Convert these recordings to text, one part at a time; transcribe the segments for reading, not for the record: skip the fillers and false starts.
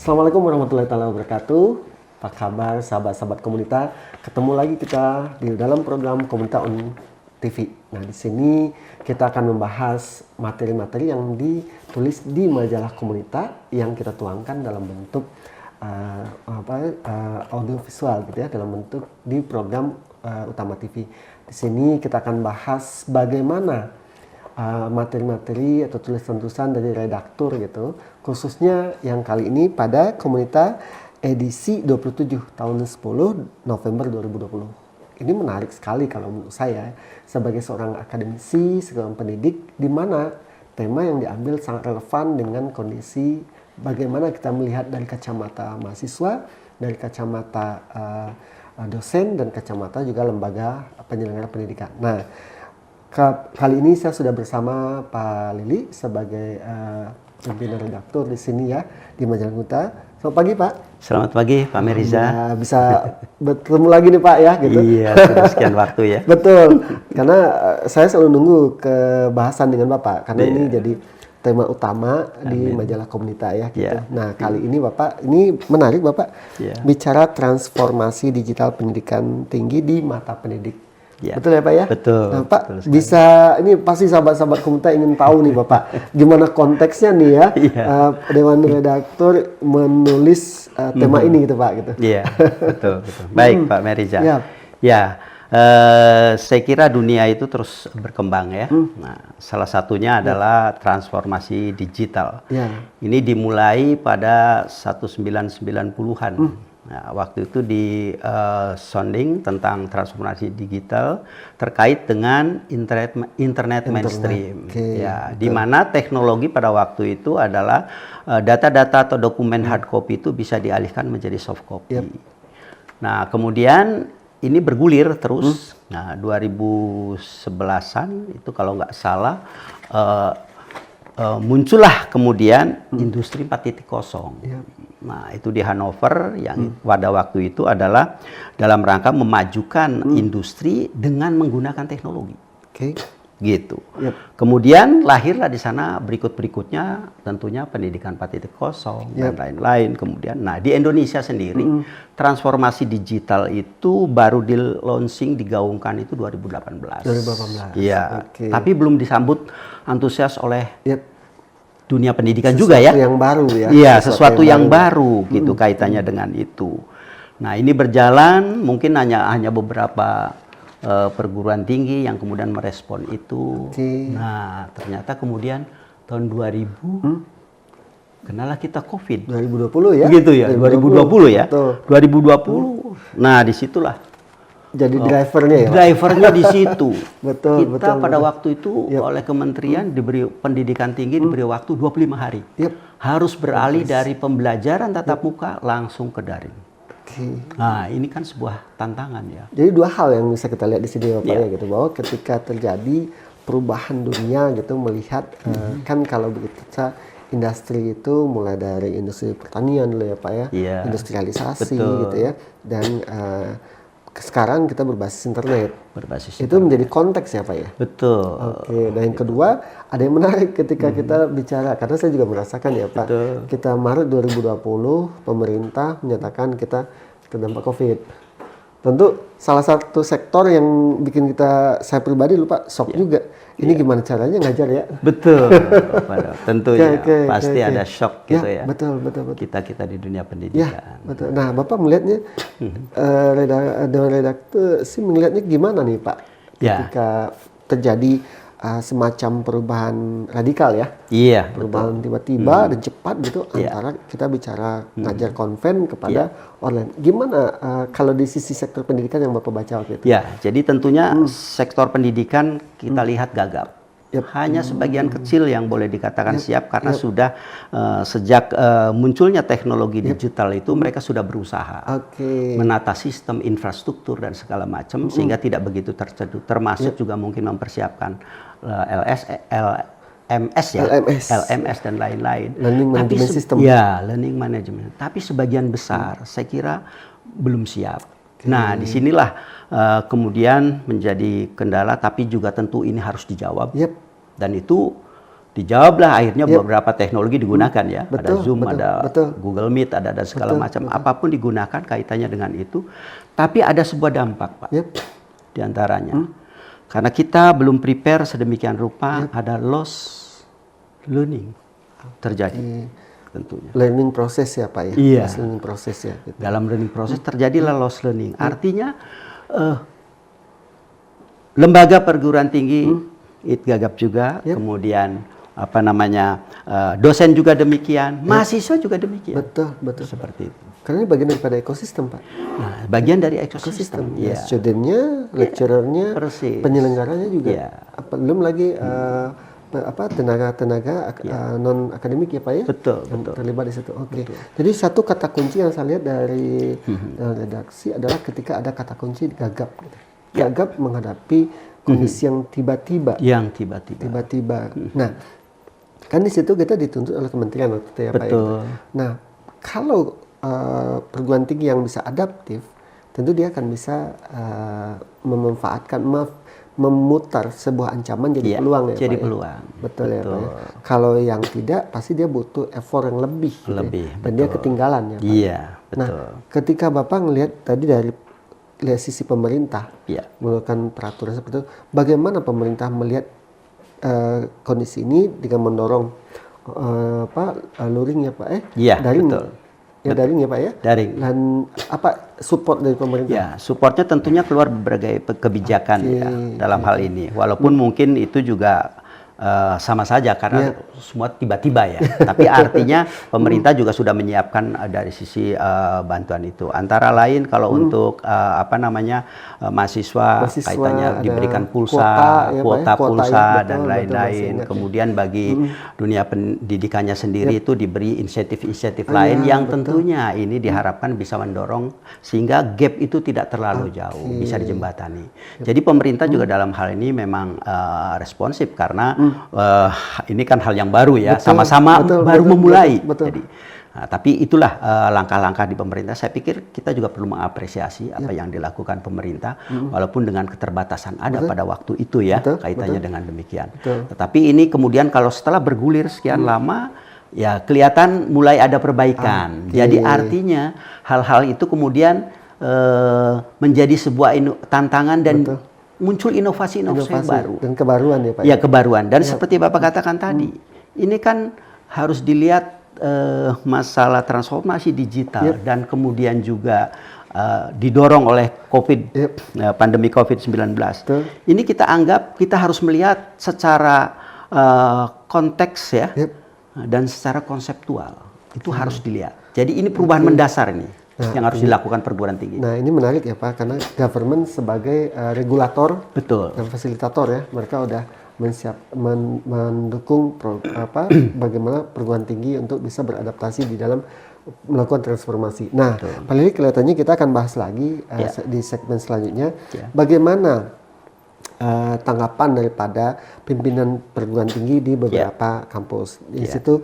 Assalamualaikum warahmatullahi wabarakatuh. Apa kabar sahabat-sahabat Komunita? Ketemu lagi kita di dalam program Komunita on TV. Nah, di sini kita akan membahas materi-materi yang ditulis di majalah Komunita yang kita tuangkan dalam bentuk audiovisual gitu ya, dalam bentuk di program utama TV. Di sini kita akan bahas bagaimana materi-materi atau tulisan-tulisan dari redaktur gitu, khususnya yang kali ini pada Komunita edisi 27 tahun 10 November 2020. Ini menarik sekali kalau menurut saya sebagai seorang akademisi, seorang pendidik, di mana tema yang diambil sangat relevan dengan kondisi bagaimana kita melihat dari kacamata mahasiswa, dari kacamata dosen, dan kacamata juga lembaga penyelenggara pendidikan. Nah, kali ini saya sudah bersama Pak Lili sebagai pimpinan redaktur di sini ya, di Majalah Komunita. Selamat pagi Pak. Selamat pagi Pak Meriza. Ya, bisa bertemu lagi nih Pak ya gitu. Iya, sudah sekian waktu ya. Betul, karena saya selalu nunggu kebahasan dengan Bapak, karena ini jadi tema utama di Majalah Komunita ya gitu. Nah, kali ini Bapak, ini menarik Bapak bicara transformasi digital pendidikan tinggi di mata pendidik. Ya. Betul ya Pak ya? Betul. Nah Pak, betul bisa, ini pasti sahabat-sahabat Komunita ingin tahu nih Bapak, gimana konteksnya nih ya, Dewan Redaktur menulis tema ini gitu Pak gitu. Iya, betul. Baik Pak Meriza. Ya, saya kira dunia itu terus berkembang ya. Nah, salah satunya adalah transformasi digital. Ini dimulai pada 1990-an. Nah, waktu itu di sounding tentang transformasi digital terkait dengan internet mainstream. Ya, di mana teknologi pada waktu itu adalah data-data atau dokumen hard copy itu bisa dialihkan menjadi soft copy. Nah, kemudian ini bergulir terus. Nah, 2011-an itu kalau nggak salah muncullah kemudian industri 4.0. Nah, itu di Hannover yang pada waktu itu adalah dalam rangka memajukan industri dengan menggunakan teknologi. Gitu. Kemudian lahirlah di sana berikutnya tentunya pendidikan 4.0 dan lain-lain. Kemudian, nah di Indonesia sendiri transformasi digital itu baru di launching, digaungkan itu 2018. Iya. Tapi belum disambut antusias oleh dunia pendidikan sesuatu juga ya. Yang baru ya. Iya, sesuatu yang baru gitu kaitannya dengan itu. Nah, ini berjalan mungkin hanya beberapa perguruan tinggi yang kemudian merespon itu. Nah, ternyata kemudian tahun 2000 kenalah kita COVID. 2020 ya. Gitu ya, 2020 ya. Betul. 2020. Nah, disitulah jadi drivernya ya. Drivernya di situ. Kita pada waktu itu oleh kementerian diberi pendidikan tinggi diberi waktu 25 hari. Harus beralih dari pembelajaran tatap muka langsung ke daring. Nah, ini kan sebuah tantangan ya. Jadi dua hal yang bisa kita lihat di sini Bapak ya gitu, bahwa ketika terjadi perubahan dunia gitu, melihat kan kalau begitu industri itu mulai dari industri pertanian dulu ya Pak ya, industrialisasi gitu ya, dan sekarang kita berbasis internet. Itu menjadi konteks ya Pak ya? Betul. Dan yang kedua, ada yang menarik ketika kita bicara, karena saya juga merasakan ya Pak, kita Maret 2020, pemerintah menyatakan kita terdampak COVID. Tentu salah satu sektor yang bikin saya pribadi lupa, shock juga. Ini gimana caranya ngajar ya? Betul. Tentunya pasti ada shock gitu ya. Betul. Kita di dunia pendidikan. Betul. Nah, Bapak melihatnya, Dewan Redaktur sih melihatnya gimana nih Pak? Ketika terjadi semacam perubahan radikal ya? Perubahan tiba-tiba dan cepat gitu, antara kita bicara ngajar konven kepada online. Gimana kalau di sisi sektor pendidikan yang Bapak baca waktu itu? Ya, jadi tentunya sektor pendidikan kita lihat gagap. Hanya sebagian kecil yang boleh dikatakan siap karena sudah sejak munculnya teknologi digital itu mereka sudah berusaha menata sistem infrastruktur dan segala macam sehingga tidak begitu tercedut, termasuk juga mungkin mempersiapkan LMS dan lain-lain. Learning Management System. Ya, Learning Management. Tapi sebagian besar saya kira belum siap. Nah, disinilah kemudian menjadi kendala, tapi juga tentu ini harus dijawab. Dan itu Dijawablah akhirnya beberapa teknologi digunakan ya. Ada Zoom, ada betul. Google Meet, ada segala macam. Apapun digunakan kaitannya dengan itu. Tapi ada sebuah dampak Pak di antaranya. Karena kita belum prepare sedemikian rupa, ada loss learning terjadi. Tentunya. Learning process ya Pak ya? Iya. Learning process ya. Gitu. Dalam learning process terjadilah loss learning. Artinya lembaga perguruan tinggi gagap juga, kemudian apa namanya dosen juga demikian, mahasiswa juga demikian. Betul. Seperti itu. Karena ini bagian daripada ekosistem Pak. Nah, bagian dari ekosistem. Ya. Studentnya, lecturernya, penyelenggaranya juga. Belum lagi tenaga non akademik ya Pak ya? Betul. Terlibat di situ. Oke. Jadi satu kata kunci yang saya lihat dari redaksi adalah ketika ada kata kunci gagap. Gitu. Gagap menghadapi kondisi yang tiba-tiba. Tiba-tiba. Nah, kan di situ kita dituntut oleh kementerian waktu itu ya Pak ya. Nah, kalau perguruan tinggi yang bisa adaptif, tentu dia akan bisa memanfaatkan memutar sebuah ancaman jadi peluang ya jadi Pak peluang. Ya? Betul ya Pak ya. Kalau yang tidak pasti dia butuh effort yang lebih gitu ya. Dan dia ketinggalan ya Pak. Iya, betul. Nah, ketika Bapak ngelihat tadi dari sisi pemerintah melakukan peraturan seperti itu, bagaimana pemerintah melihat kondisi ini dengan mendorong luring ya Pak daring. Betul. Ya daring ya Pak ya. Daring. Dan apa support dari pemerintah? Ya, supportnya tentunya keluar berbagai kebijakan ya dalam hal ini. Walaupun mungkin itu juga sama saja karena semua tiba-tiba ya. Tapi artinya pemerintah juga sudah menyiapkan dari sisi bantuan itu. Antara lain kalau untuk mahasiswa kaitannya diberikan pulsa, kuota pulsa dan lain-lain. Kemudian bagi dunia pendidikannya sendiri itu diberi insentif-insentif lain yang tentunya ini diharapkan bisa mendorong sehingga gap itu tidak terlalu jauh, bisa dijembatani. Jadi pemerintah juga dalam hal ini memang responsif karena ini kan hal yang baru ya, sama-sama baru memulai. Jadi, tapi itulah langkah-langkah di pemerintah. Saya pikir kita juga perlu mengapresiasi apa yang dilakukan pemerintah, walaupun dengan keterbatasan ada pada waktu itu ya, kaitannya dengan demikian. Tetapi ini kemudian kalau setelah bergulir sekian lama, ya kelihatan mulai ada perbaikan. Jadi artinya hal-hal itu kemudian menjadi sebuah tantangan dan muncul inovasi-inovasi baru. Dan kebaruan ya Pak? Ya kebaruan. Dan seperti Bapak katakan tadi, ini kan harus dilihat masalah transformasi digital dan kemudian juga didorong oleh pandemi COVID-19. Ini kita anggap kita harus melihat secara konteks ya dan secara konseptual. Itu harus dilihat. Jadi ini perubahan mendasar ini. Yang harus dilakukan perguruan tinggi. Nah ini menarik ya Pak, karena government sebagai regulator dan fasilitator ya, mereka udah mendukung bagaimana perguruan tinggi untuk bisa beradaptasi di dalam melakukan transformasi. Nah, paling kelihatannya kita akan bahas lagi di segmen selanjutnya, bagaimana tanggapan daripada pimpinan perguruan tinggi di beberapa kampus. Di situ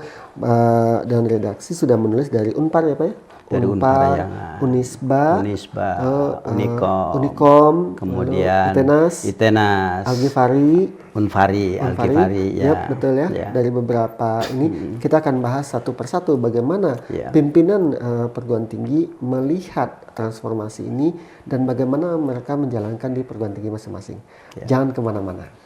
dan redaksi sudah menulis dari Unpar ya Pak ya? Dari Unpar, Unisba, Unikom, kemudian Itenas, Algifari, Unfari ya betul ya. Dari beberapa ini kita akan bahas satu persatu bagaimana pimpinan perguruan tinggi melihat transformasi ini dan bagaimana mereka menjalankan di perguruan tinggi masing-masing. Jangan kemana-mana.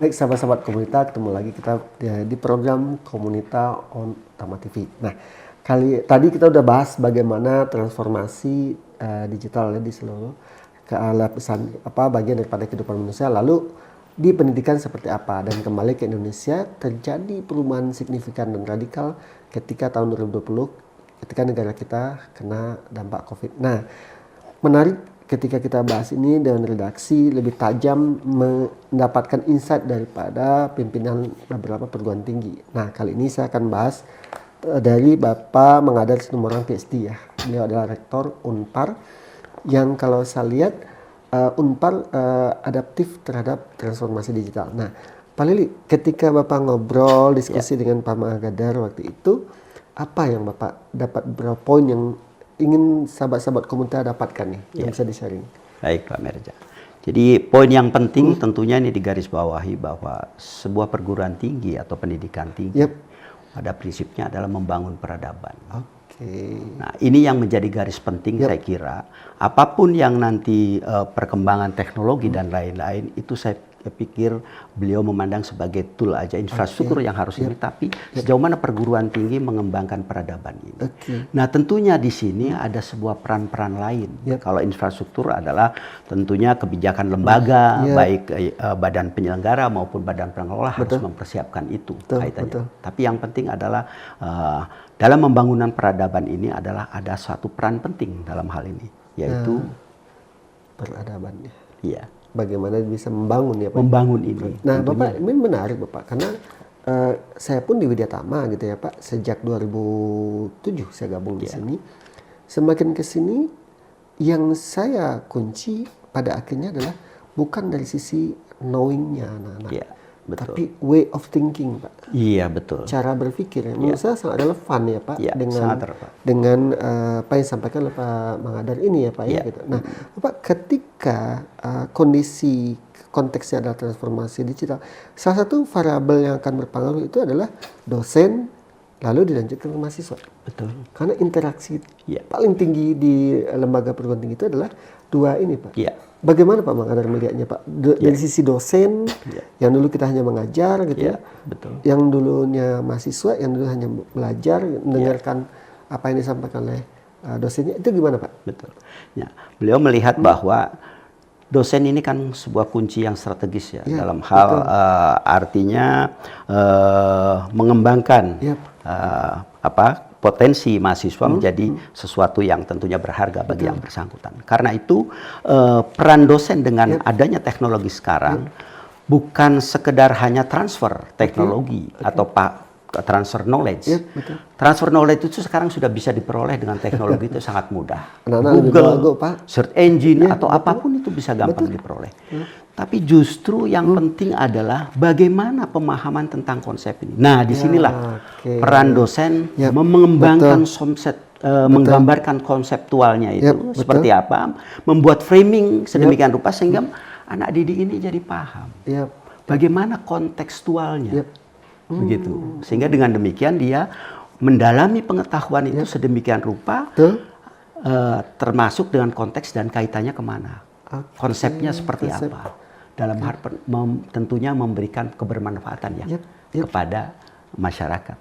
Baik sahabat-sahabat Komunita, ketemu lagi kita di program Komunita on Utama TV. Nah, tadi kita udah bahas bagaimana transformasi digital di seluruh lapisan bagian daripada kehidupan manusia. Lalu di pendidikan seperti apa, dan kembali ke Indonesia terjadi perubahan signifikan dan radikal ketika tahun 2020 ketika negara kita kena dampak COVID. Nah, menarik ketika kita bahas ini dengan redaksi lebih tajam mendapatkan insight daripada pimpinan beberapa perguruan tinggi. Nah, kali ini saya akan bahas dari Bapak Mengadar Situmorang PhD ya. Beliau adalah rektor Unpar yang kalau saya lihat Unpar adaptif terhadap transformasi digital. Nah, Pak Lili, ketika Bapak ngobrol, diskusi dengan Pak Magadar waktu itu, apa yang Bapak dapat, beberapa poin yang ingin sahabat-sahabat komunitas dapatkan nih, yang bisa di-sharing? Baik Pak Merja. Jadi poin yang penting tentunya ini digarisbawahi bahwa sebuah perguruan tinggi atau pendidikan tinggi pada prinsipnya adalah membangun peradaban. Nah, ini yang menjadi garis penting saya kira. Apapun yang nanti perkembangan teknologi dan lain-lain itu saya pikir beliau memandang sebagai tool aja, infrastruktur yang harus ini, tapi sejauh mana perguruan tinggi mengembangkan peradaban ini. Nah, tentunya di sini ada sebuah peran-peran lain. Kalau infrastruktur adalah tentunya kebijakan lembaga, baik badan penyelenggara maupun badan pengelola harus mempersiapkan itu kaitannya. Tapi yang penting adalah dalam pembangunan peradaban ini adalah ada suatu peran penting dalam hal ini, yaitu peradabannya. Iya. Bagaimana bisa membangun ya Pak? Membangun ini. Nah tentunya. Bapak, ini menarik Bapak, karena saya pun di Widya Tama gitu ya Pak, sejak 2007 saya gabung di sini. Semakin ke sini, yang saya kunci pada akhirnya adalah bukan dari sisi knowing-nya anak-anak, tapi way of thinking Pak. Iya betul. Cara berpikir, menurut saya sangat relevan ya Pak, dengan apa yang disampaikan oleh Pak Magadar ini ya Pak ya. Gitu. Nah Bapak, ketika kondisi konteksnya adalah transformasi digital, salah satu variabel yang akan berpengaruh itu adalah dosen, lalu dilanjutkan ke mahasiswa. Betul. Karena interaksi paling tinggi di lembaga perguruan tinggi itu adalah dua ini Pak. Bagaimana Pak Magadar melihatnya Pak? Dari sisi dosen, yang dulu kita hanya mengajar gitu ya. Betul. Yang dulunya mahasiswa, yang dulu hanya belajar, mendengarkan apa yang disampaikan oleh dosennya, itu gimana Pak? Betul. Ya, beliau melihat bahwa dosen ini kan sebuah kunci yang strategis ya, dalam hal artinya mengembangkan potensi mahasiswa menjadi sesuatu yang tentunya berharga bagi yang bersangkutan. Karena itu peran dosen dengan adanya teknologi sekarang bukan sekedar hanya transfer teknologi atau transfer knowledge. Transfer knowledge itu sekarang sudah bisa diperoleh dengan teknologi itu sangat mudah. Google, search engine atau apapun itu bisa gampang diperoleh. Tapi justru yang penting adalah bagaimana pemahaman tentang konsep ini. Nah, disinilah peran dosen mengembangkan konsep, menggambarkan konseptualnya itu seperti apa, membuat framing sedemikian rupa sehingga anak didik ini jadi paham bagaimana kontekstualnya, begitu. Sehingga dengan demikian dia mendalami pengetahuan itu sedemikian rupa, termasuk dengan konteks dan kaitannya kemana, konsepnya seperti apa. Dalam hal tentunya memberikan kebermanfaatan kepada masyarakat.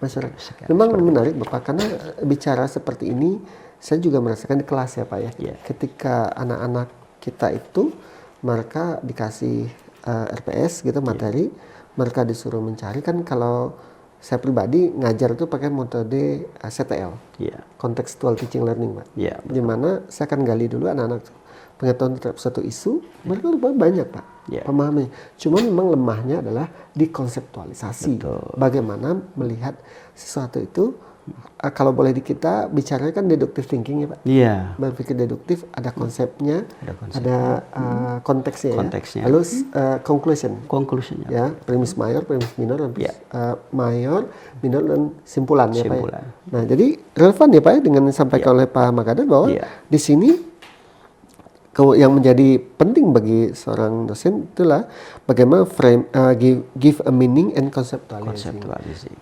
Memang menarik Bapak, karena bicara seperti ini saya juga merasakan di kelas ya Pak ya. Ketika anak-anak kita itu mereka dikasih RPS gitu materi, mereka disuruh mencari, kan kalau saya pribadi ngajar itu pakai metode CTL, contextual teaching learning Pak. Dimana saya akan gali dulu anak-anak pengetahuan terhadap suatu isu, mereka lupa banyak Pak pemahamannya. Cuma memang lemahnya adalah di konseptualisasi. Bagaimana melihat sesuatu itu, kalau boleh kita bicara kan deductive thinking ya Pak. Berpikir deduktif, ada konsepnya, ada konteksnya. Lalu conclusion. Ya, premis mayor, premis minor, mayor, minor dan simpulan ya Pak ya. Nah, jadi relevan ya Pak ya dengan yang disampaikan oleh Pak Magadar bahwa di sini yang menjadi penting bagi seorang dosen itulah bagaimana frame, give a meaning and conceptualizing.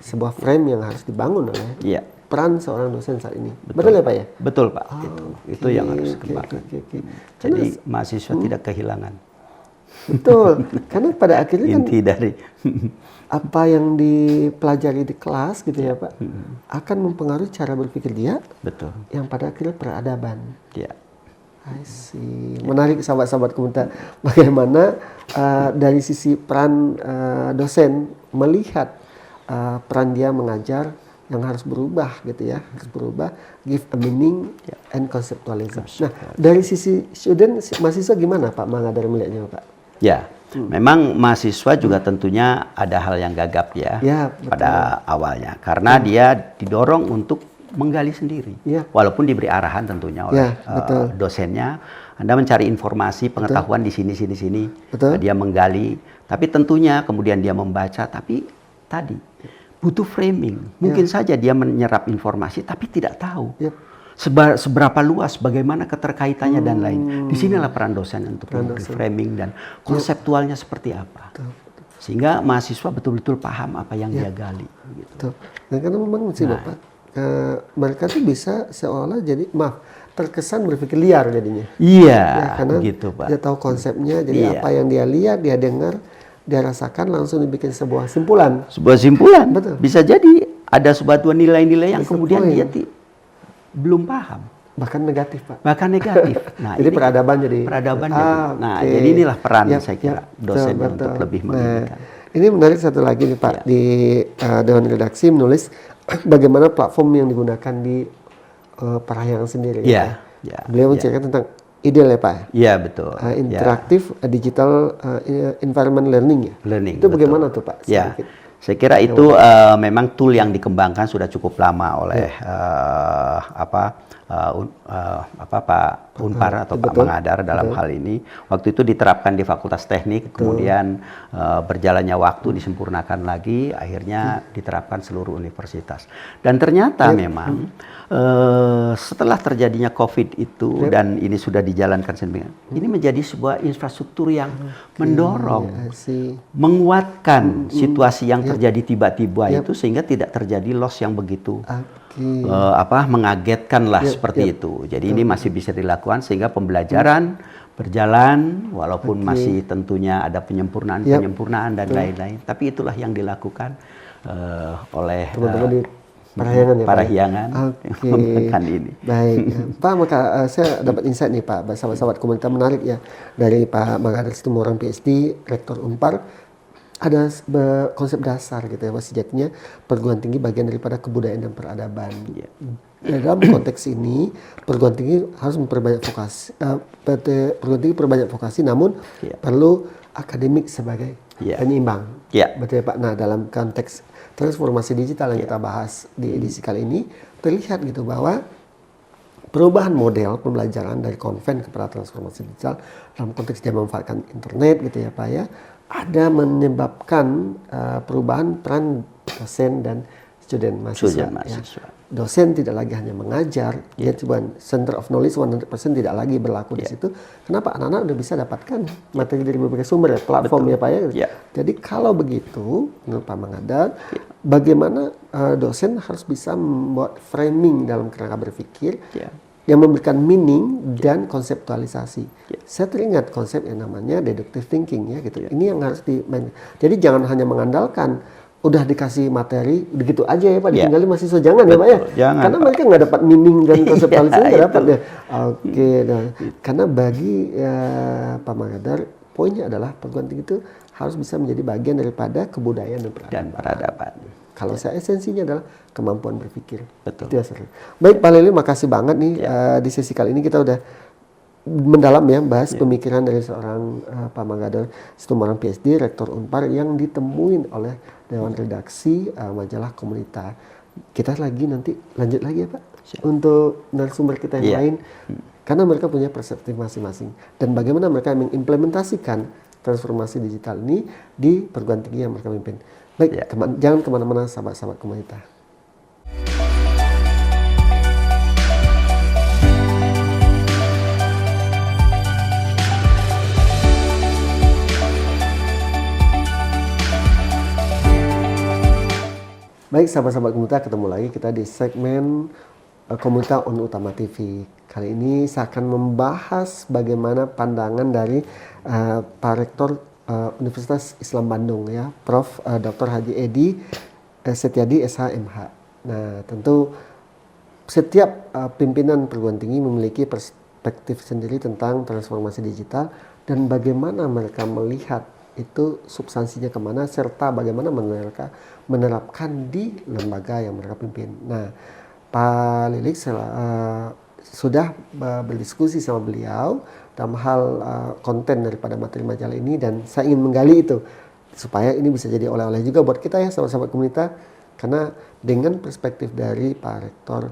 Sebuah frame yang harus dibangun oleh peran seorang dosen saat ini. Betul ya Pak ya? Betul Pak. Itu yang harus dikembangkan. Jadi mahasiswa tidak kehilangan. Betul. Karena pada akhirnya kan inti dari apa yang dipelajari di kelas gitu ya Pak, akan mempengaruhi cara berpikir dia. Yang pada akhirnya peradaban. I see. Menarik sahabat-sahabat komunitas, bagaimana dari sisi peran dosen melihat peran dia mengajar yang harus berubah gitu ya, harus berubah, give a meaning and conceptualism. Nah, dari sisi student, mahasiswa gimana Pak Magadar melihatnya Pak? Memang mahasiswa juga tentunya ada hal yang gagap pada awalnya, karena dia didorong untuk menggali sendiri. Ya. Walaupun diberi arahan tentunya oleh dosennya. Anda mencari informasi, pengetahuan di sini. Dia menggali. Tapi tentunya kemudian dia membaca. Tapi tadi butuh framing. Mungkin saja dia menyerap informasi tapi tidak tahu. Seberapa luas, bagaimana keterkaitannya dan lain. Disinilah peran dosen untuk memberi framing dan konseptualnya seperti apa. Sehingga mahasiswa betul-betul paham apa yang dia gali. Gitu. Dan karena memang sih Bapak, mereka tuh bisa seolah jadi, terkesan berpikir liar jadinya. Iya, karena gitu Pak. Dia tahu konsepnya, jadi apa yang dia lihat, dia dengar, dia rasakan, langsung dibikin sebuah simpulan. Sebuah simpulan. Betul. Bisa jadi ada sebuah nilai-nilai yang kemudian dia belum paham. Bahkan negatif, Pak. Bahkan negatif. Nah, jadi peradaban jadi. Nah, jadi inilah peran saya kira dosen untuk lebih menginginkan. Ini menarik satu lagi nih Pak, di Dewan Redaksi menulis bagaimana platform yang digunakan di Parahyangan sendiri. Beliau menceritakan tentang ideal ya Pak. Iya, betul. Interaktif digital environment learning ya. Itu bagaimana tuh Pak? Saya kira itu memang tool yang dikembangkan sudah cukup lama oleh Pak Unpar atau Pak Mangadar dalam hal ini. Waktu itu diterapkan di Fakultas Teknik, kemudian berjalannya waktu disempurnakan lagi, akhirnya diterapkan seluruh universitas. Dan ternyata memang setelah terjadinya COVID itu dan ini sudah dijalankan sendiri, ini menjadi sebuah infrastruktur yang mendorong, menguatkan situasi yang terjadi tiba-tiba itu sehingga tidak terjadi loss yang begitu mengagetkan lah seperti itu. Jadi ini masih bisa dilakukan sehingga pembelajaran berjalan walaupun masih tentunya ada penyempurnaan dan lain-lain. Tapi itulah yang dilakukan oleh teman-teman di Parahyangan yang menggunakan ini. Baik, Pak, maka saya dapat insight nih Pak, sahabat-sahabat komunitas menarik ya dari Pak Mangadar Situmorang PhD, Rektor Unpar. Ada konsep dasar gitu ya, bahwa sejatinya perguruan tinggi bagian daripada kebudayaan dan peradaban. Dalam konteks ini perguruan tinggi harus memperbanyak vokasi, perguruan tinggi perbanyak vokasi, namun perlu akademik sebagai penyeimbang. Betul ya Pak. Nah, dalam konteks transformasi digital yang kita bahas di edisi kali ini, terlihat gitu bahwa perubahan model pembelajaran dari konven kepada transformasi digital dalam konteks dia memanfaatkan internet gitu ya Pak ya, ada menyebabkan perubahan peran dosen dan student mahasiswa. Dosen tidak lagi hanya mengajar, dia cuma center of knowledge 100% tidak lagi berlaku di situ. Kenapa? Anak-anak udah bisa dapatkan materi dari berbagai sumber ya, platform ya Pak ya. Jadi kalau begitu, menurut Pak Mangadar, bagaimana dosen harus bisa membuat framing dalam kerangka berpikir yang memberikan meaning dan konseptualisasi. Saya teringat konsep yang namanya deductive thinking ya gitu. Ini yang harus dimainkan. Jadi jangan hanya mengandalkan udah dikasih materi begitu aja ya Pak, ditinggalin mahasiswa, jangan ya Pak ya. Jangan, karena mereka nggak dapat meaning dan konseptualisasi nggak dapat ya. Oke, nah karena bagi Pak Mangadar poinnya adalah perguruan tinggi itu harus bisa menjadi bagian daripada kebudayaan dan peradaban. Kalau saya esensinya adalah kemampuan berpikir. Betul. Itu ya, baik Pak Lili, makasih banget nih di sesi kali ini kita udah mendalam ya bahas pemikiran dari seorang Pak Mangadar Situmorang PhD, Rektor Unpar yang ditemuin oleh Dewan Redaksi majalah Komunita. Kita lagi nanti lanjut lagi ya Pak untuk narasumber kita yang lain karena mereka punya perspektif masing-masing dan bagaimana mereka mengimplementasikan transformasi digital ini di perguruan tinggi yang mereka pimpin. Baik, jangan kemana-mana sahabat-sahabat Komunita. Baik, sahabat-sahabat Komunita, ketemu lagi kita di segmen Komunita on Utama TV. Kali ini saya akan membahas bagaimana pandangan dari Pak Rektor Universitas Islam Bandung ya, Prof. Dr. Haji Edi Setiadi SH.MH. Nah, tentu setiap pimpinan perguruan tinggi memiliki perspektif sendiri tentang transformasi digital dan bagaimana mereka melihat itu substansinya kemana serta bagaimana mereka menerapkan di lembaga yang mereka pimpin. Nah, Pak Lilik sudah berdiskusi sama beliau dalam hal konten daripada materi majalah ini dan saya ingin menggali itu supaya ini bisa jadi oleh-oleh juga buat kita ya sahabat-sahabat komunitas Karena dengan perspektif dari Pak Rektor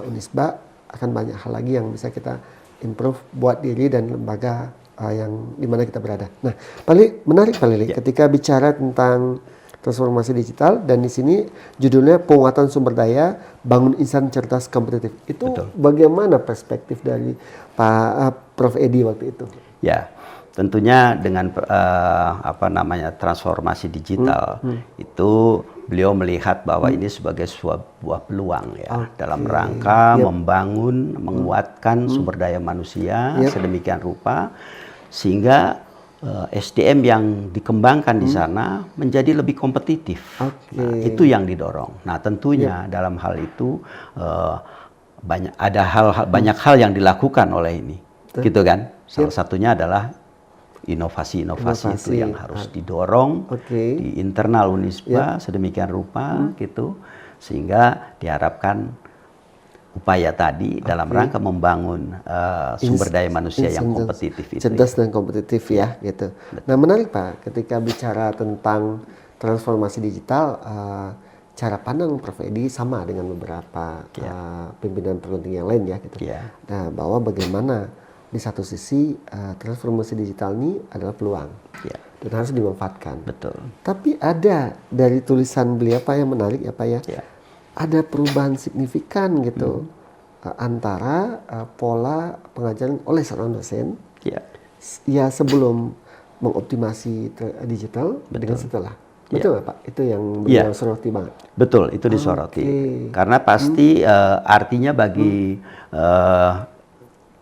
Unisba akan banyak hal lagi yang bisa kita improve buat diri dan lembaga yang dimana kita berada. Nah, paling menarik Pak Lili ketika bicara tentang transformasi digital, dan di sini judulnya penguatan sumber daya, bangun insan cerdas kompetitif. Itu bagaimana perspektif dari Pak Prof Edi waktu itu? Ya, tentunya dengan transformasi digital itu beliau melihat bahwa ini sebagai sebuah peluang ya, dalam rangka membangun, menguatkan sumber daya manusia sedemikian rupa sehingga SDM yang dikembangkan di sana menjadi lebih kompetitif. Nah, itu yang didorong. Nah, tentunya dalam hal itu banyak hal yang dilakukan oleh ini, gitu kan? Salah satunya adalah inovasi-inovasi itu yang harus didorong di internal Unisba sedemikian rupa, gitu, sehingga diharapkan upaya tadi dalam rangka membangun sumber daya manusia yang kompetitif itu. Cerdas dan kompetitif ya, gitu. Nah, menarik Pak, ketika bicara tentang transformasi digital, cara pandang Prof Edi sama dengan beberapa pimpinan perguruan tinggi yang lain ya, gitu. Nah, bahwa bagaimana di satu sisi transformasi digital ini adalah peluang dan harus dimanfaatkan. Betul. Tapi ada dari tulisan beliau Pak yang menarik ya Pak ya. Ada perubahan signifikan gitu antara pola pengajaran oleh seorang dosen ya sebelum mengoptimasi digital dengan setelah. Betul nggak Pak? Itu yang beliau soroti banget. Betul, itu disoroti. Karena pasti artinya bagi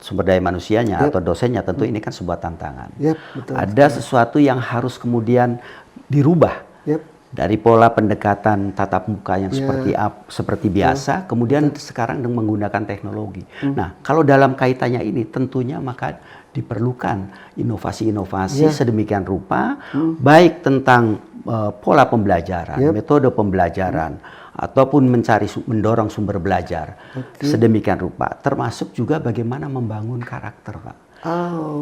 sumber daya manusianya atau dosennya tentu ini kan sebuah tantangan. Betul. Ada sesuatu yang harus kemudian dirubah dari pola pendekatan tatap muka yang seperti biasa, kemudian sekarang dengan menggunakan teknologi. Nah, kalau dalam kaitannya ini tentunya maka diperlukan inovasi-inovasi sedemikian rupa, baik tentang pola pembelajaran, metode pembelajaran, ataupun mendorong sumber belajar sedemikian rupa, termasuk juga bagaimana membangun karakter, Pak.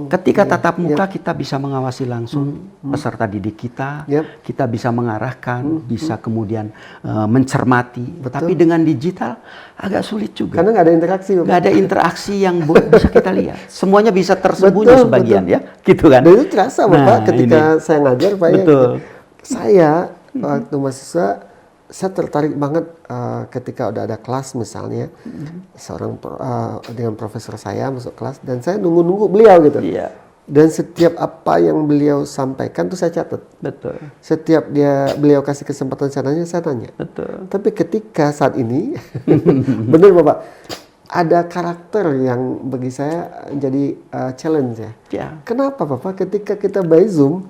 Ketika tatap muka kita bisa mengawasi langsung peserta didik kita, kita bisa mengarahkan, bisa kemudian mencermati. Tapi dengan digital agak sulit juga. Karena nggak ada interaksi. Nggak ada interaksi yang bisa kita lihat. Semuanya bisa tersembunyi sebagian ya, gitu kan? Dan itu terasa Bapak ketika saya ngajar Pak ya. Saya waktu mahasiswa saya tertarik banget ketika udah ada kelas misalnya dengan profesor saya masuk kelas dan saya nunggu beliau gitu. Dan setiap apa yang beliau sampaikan tuh saya catat. Setiap beliau kasih kesempatan saya tanya. Tapi ketika saat ini benar Bapak, ada karakter yang bagi saya jadi challenge ya. Kenapa Bapak? Ketika kita by Zoom,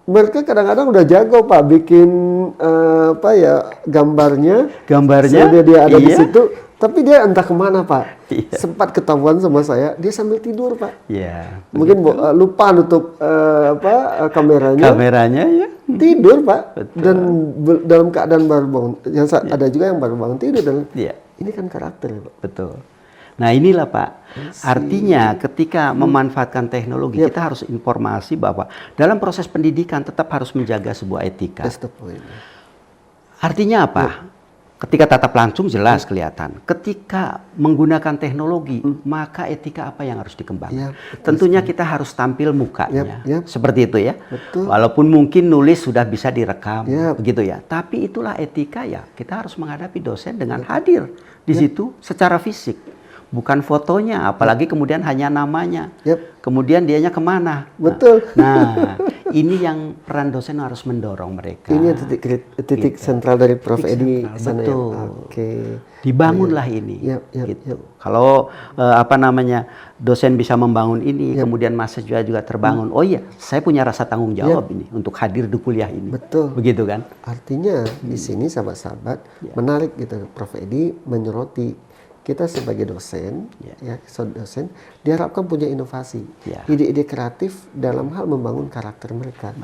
mereka kadang-kadang udah jago Pak bikin gambarnya dia ada di situ, tapi dia entah kemana Pak. Sempat ketahuan sama saya, dia sambil tidur Pak. Mungkin lupa nutup kameranya tidur Pak. Dan dalam keadaan baru bangun. Ada juga yang baru bangun tidur dan ini kan karakter Pak. Betul. Nah inilah Pak, artinya ketika memanfaatkan teknologi kita harus informasi bahwa dalam proses pendidikan tetap harus menjaga sebuah etika. Artinya apa? Ketika tatap langsung jelas kelihatan. Ketika menggunakan teknologi maka etika apa yang harus dikembangkan? Tentunya kita harus tampil mukanya, seperti itu ya. Walaupun mungkin nulis sudah bisa direkam, begitu ya. Tapi itulah etika ya. Kita harus menghadapi dosen dengan hadir di situ secara fisik. Bukan fotonya, apalagi kemudian hanya namanya. Kemudian dianya kemana? Nah, ini yang peran dosen harus mendorong mereka. Ini titik sentral dari Prof Edi. Betul. Dibangunlah ini. Gitu. Kalau dosen bisa membangun ini, kemudian mahasiswa juga terbangun. Oh iya, saya punya rasa tanggung jawab ini untuk hadir di kuliah ini. Begitu kan? Artinya di sini sahabat-sahabat menarik gitu, Prof Edi menyoroti. Kita sebagai dosen, dosen diharapkan punya inovasi, ide-ide kreatif dalam hal membangun karakter mereka.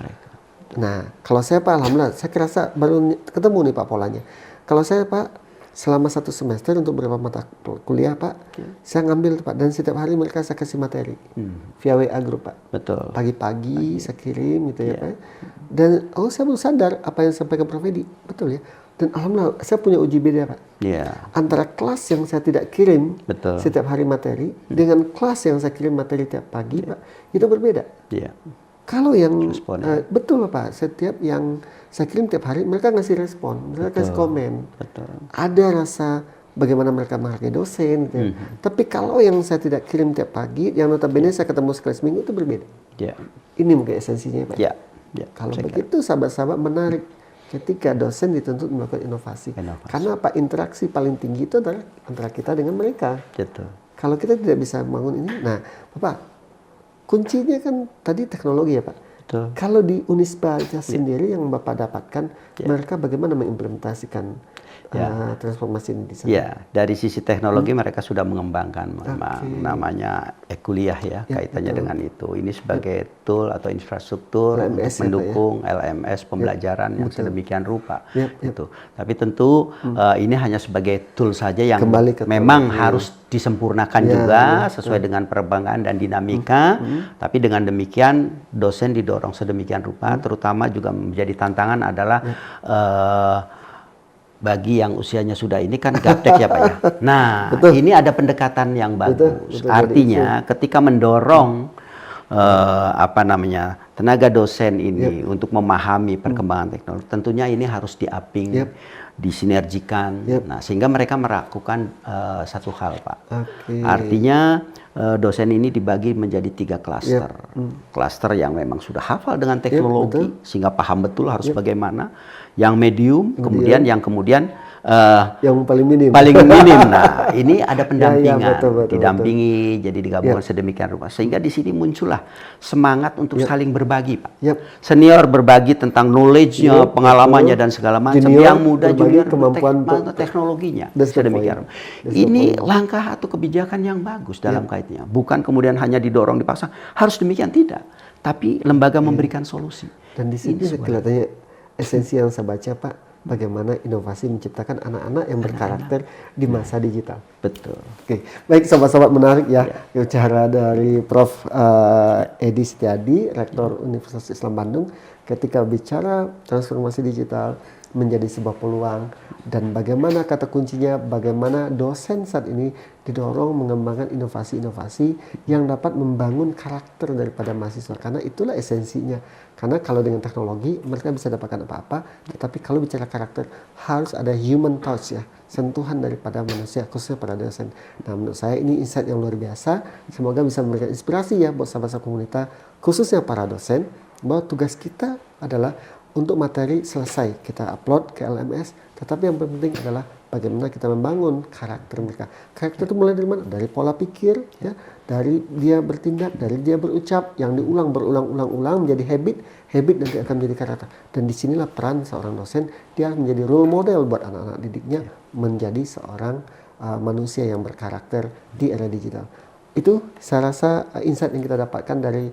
Nah, kalau saya Pak, alhamdulillah, saya kerasa baru ketemu nih Pak polanya. Kalau saya Pak, selama 1 semester untuk beberapa mata kuliah Pak, saya ngambil Pak, dan setiap hari mereka saya kasih materi via WA grup Pak. Pagi-pagi saya kirim gitu ya Pak. Dan saya baru sadar apa yang disampaikan Prof Edi, betul ya. Dan alhamdulillah saya punya uji beda Pak. Antara kelas yang saya tidak kirim setiap hari materi dengan kelas yang saya kirim materi tiap pagi Pak, itu berbeda. Kalau yang betul Pak, setiap yang saya kirim tiap hari mereka ngasih respon, mereka kasih komen. Ada rasa bagaimana mereka menghargai dosen gitu. Tapi kalau yang saya tidak kirim tiap pagi, yang notabene saya ketemu sekali seminggu itu berbeda. Ini mungkin esensinya Pak. Kalau begitu sahabat-sahabat menarik ketika dosen dituntut melakukan inovasi. Karena apa? Interaksi paling tinggi itu adalah antara kita dengan mereka. Kalau kita tidak bisa membangun ini, nah Bapak, kuncinya kan tadi teknologi ya Pak. Kalau di Unisba sendiri yang Bapak dapatkan, mereka bagaimana mengimplementasikan transformasi ini di sana? Dari sisi teknologi mereka sudah mengembangkan namanya e-kuliah kaitannya dengan itu. Ini sebagai tool atau infrastruktur LMS untuk mendukung LMS pembelajaran yang sedemikian rupa. Gitu. Tapi tentu ini hanya sebagai tool saja yang memang harus disempurnakan juga sesuai dengan perkembangan dan dinamika. Tapi dengan demikian dosen didorong sedemikian rupa, terutama juga menjadi tantangan adalah bagi yang usianya sudah ini kan gaptek ya Pak ya. Nah, ini ada pendekatan yang bagus. Artinya ketika mendorong tenaga dosen ini untuk memahami perkembangan teknologi, tentunya ini harus di-upping, disinergikan. Nah, sehingga mereka melakukan satu hal Pak. Artinya dosen ini dibagi menjadi 3 klaster. Klaster yang memang sudah hafal dengan teknologi sehingga paham betul harus bagaimana. Yang medium, kemudian yang yang paling minim. Nah, ini ada pendampingan, didampingi, jadi digabungkan sedemikian rupa sehingga di sini muncullah semangat untuk saling berbagi, Pak. Senior berbagi tentang knowledge-nya, pengalamannya dan segala macam. Yang muda juga kemampuan teknologinya. Sedemikian. Ini langkah atau kebijakan yang bagus dalam kaitannya. Bukan kemudian hanya didorong dipaksa, harus demikian tidak. Tapi lembaga memberikan solusi. Dan di sini kelihatannya esensi yang saya baca Pak, bagaimana inovasi menciptakan anak-anak yang berkarakter di masa digital. Betul. Oke, baik sobat-sobat menarik ya, bicara dari Prof. Edi Setiadi, Rektor Universitas Islam Bandung, ketika bicara transformasi digital menjadi sebuah peluang dan bagaimana kata kuncinya, bagaimana dosen saat ini didorong mengembangkan inovasi-inovasi yang dapat membangun karakter daripada mahasiswa, karena itulah esensinya. Karena kalau dengan teknologi mereka bisa dapatkan apa-apa, tetapi kalau bicara karakter harus ada human touch ya, sentuhan daripada manusia, khususnya pada dosen. Nah, menurut saya ini insight yang luar biasa. Semoga bisa memberikan inspirasi ya buat sahabat-sahabat komunitas, khususnya para dosen, bahwa tugas kita adalah untuk materi selesai kita upload ke LMS, tetapi yang penting adalah bagaimana kita membangun karakter mereka. Karakter itu mulai dari mana? Dari pola pikir, ya, dari dia bertindak, dari dia berucap, yang diulang berulang-ulang menjadi habit nanti akan menjadi karakter. Dan disinilah peran seorang dosen, dia harus menjadi role model buat anak-anak didiknya menjadi seorang manusia yang berkarakter di era digital. Itu saya rasa insight yang kita dapatkan dari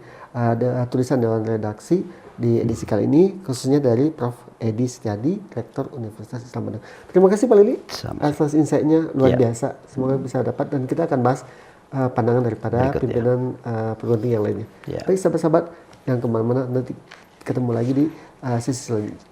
tulisan Dewan Redaksi di edisi kali ini, khususnya dari Prof. Edi Setiadi, Rektor Universitas Islam Bandung. Terima kasih Pak Lili atas insight-nya luar biasa. Semoga bisa dapat, dan kita akan bahas pandangan daripada pimpinan perguruan tinggi yang lainnya. Baik sahabat-sahabat yang kemana-mana, nanti ketemu lagi di sesi selanjutnya.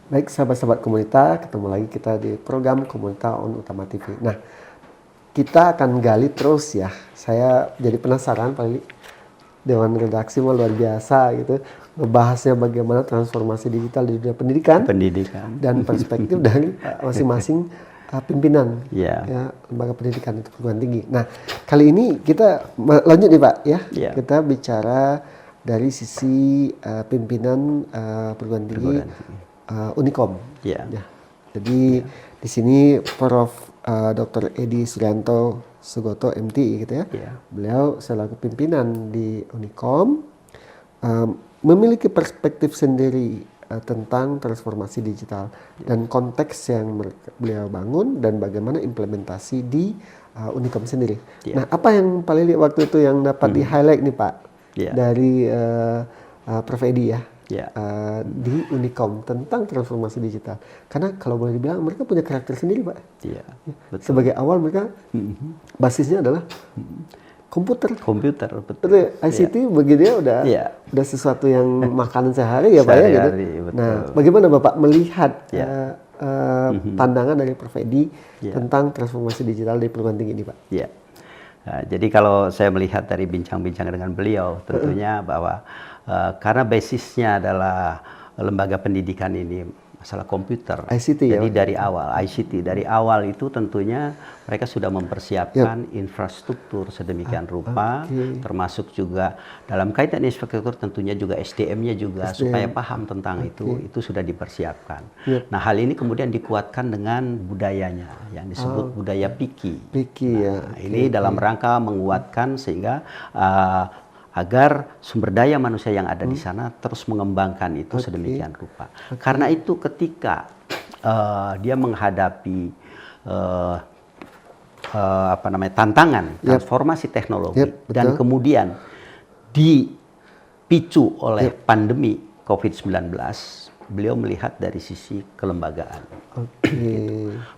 Baik sahabat-sahabat komunitas, ketemu lagi kita di program Komunitas on Utama TV. Nah, kita akan gali terus ya. Saya jadi penasaran Pak Lili. Dewan Redaksi mau luar biasa gitu. Ngebahasnya bagaimana transformasi digital di dunia pendidikan. Dan perspektif dari masing-masing pimpinan ya, lembaga pendidikan itu perguruan tinggi. Nah, kali ini kita lanjut nih Pak ya. Kita bicara dari sisi pimpinan perguruan tinggi. Unikom. Ya. Jadi di sini Prof. Dr. Edi Suryanto Sugoto MTI gitu ya. Beliau selaku pimpinan di Unikom memiliki perspektif sendiri tentang transformasi digital dan konteks yang beliau bangun dan bagaimana implementasi di Unikom sendiri. Nah, apa yang paling waktu itu yang dapat di-highlight nih Pak dari Prof. Edi ya? di Unicom tentang transformasi digital. Karena kalau boleh dibilang mereka punya karakter sendiri, Pak. Betul. Sebagai awal mereka basisnya adalah komputer, betul. ICT bagi dia udah sesuatu yang makanan sehari ya Pak ya gitu. Nah, bagaimana Bapak melihat pandangan dari Prof. Edi tentang transformasi digital di perguruan tinggi ini, Pak? Nah, jadi kalau saya melihat dari bincang-bincang dengan beliau, tentunya bahwa karena basisnya adalah lembaga pendidikan ini masalah komputer, ICT, jadi dari awal ICT dari awal itu tentunya mereka sudah mempersiapkan infrastruktur sedemikian rupa, termasuk juga dalam kaitan infrastruktur tentunya juga SDM-nya juga supaya paham tentang itu sudah dipersiapkan. Nah, hal ini kemudian dikuatkan dengan budayanya yang disebut budaya PIKI. Ini dalam rangka menguatkan sehingga agar sumber daya manusia yang ada di sana terus mengembangkan itu sedemikian rupa. Karena itu ketika dia menghadapi tantangan transformasi teknologi dan kemudian dipicu oleh pandemi COVID-19, beliau melihat dari sisi kelembagaan.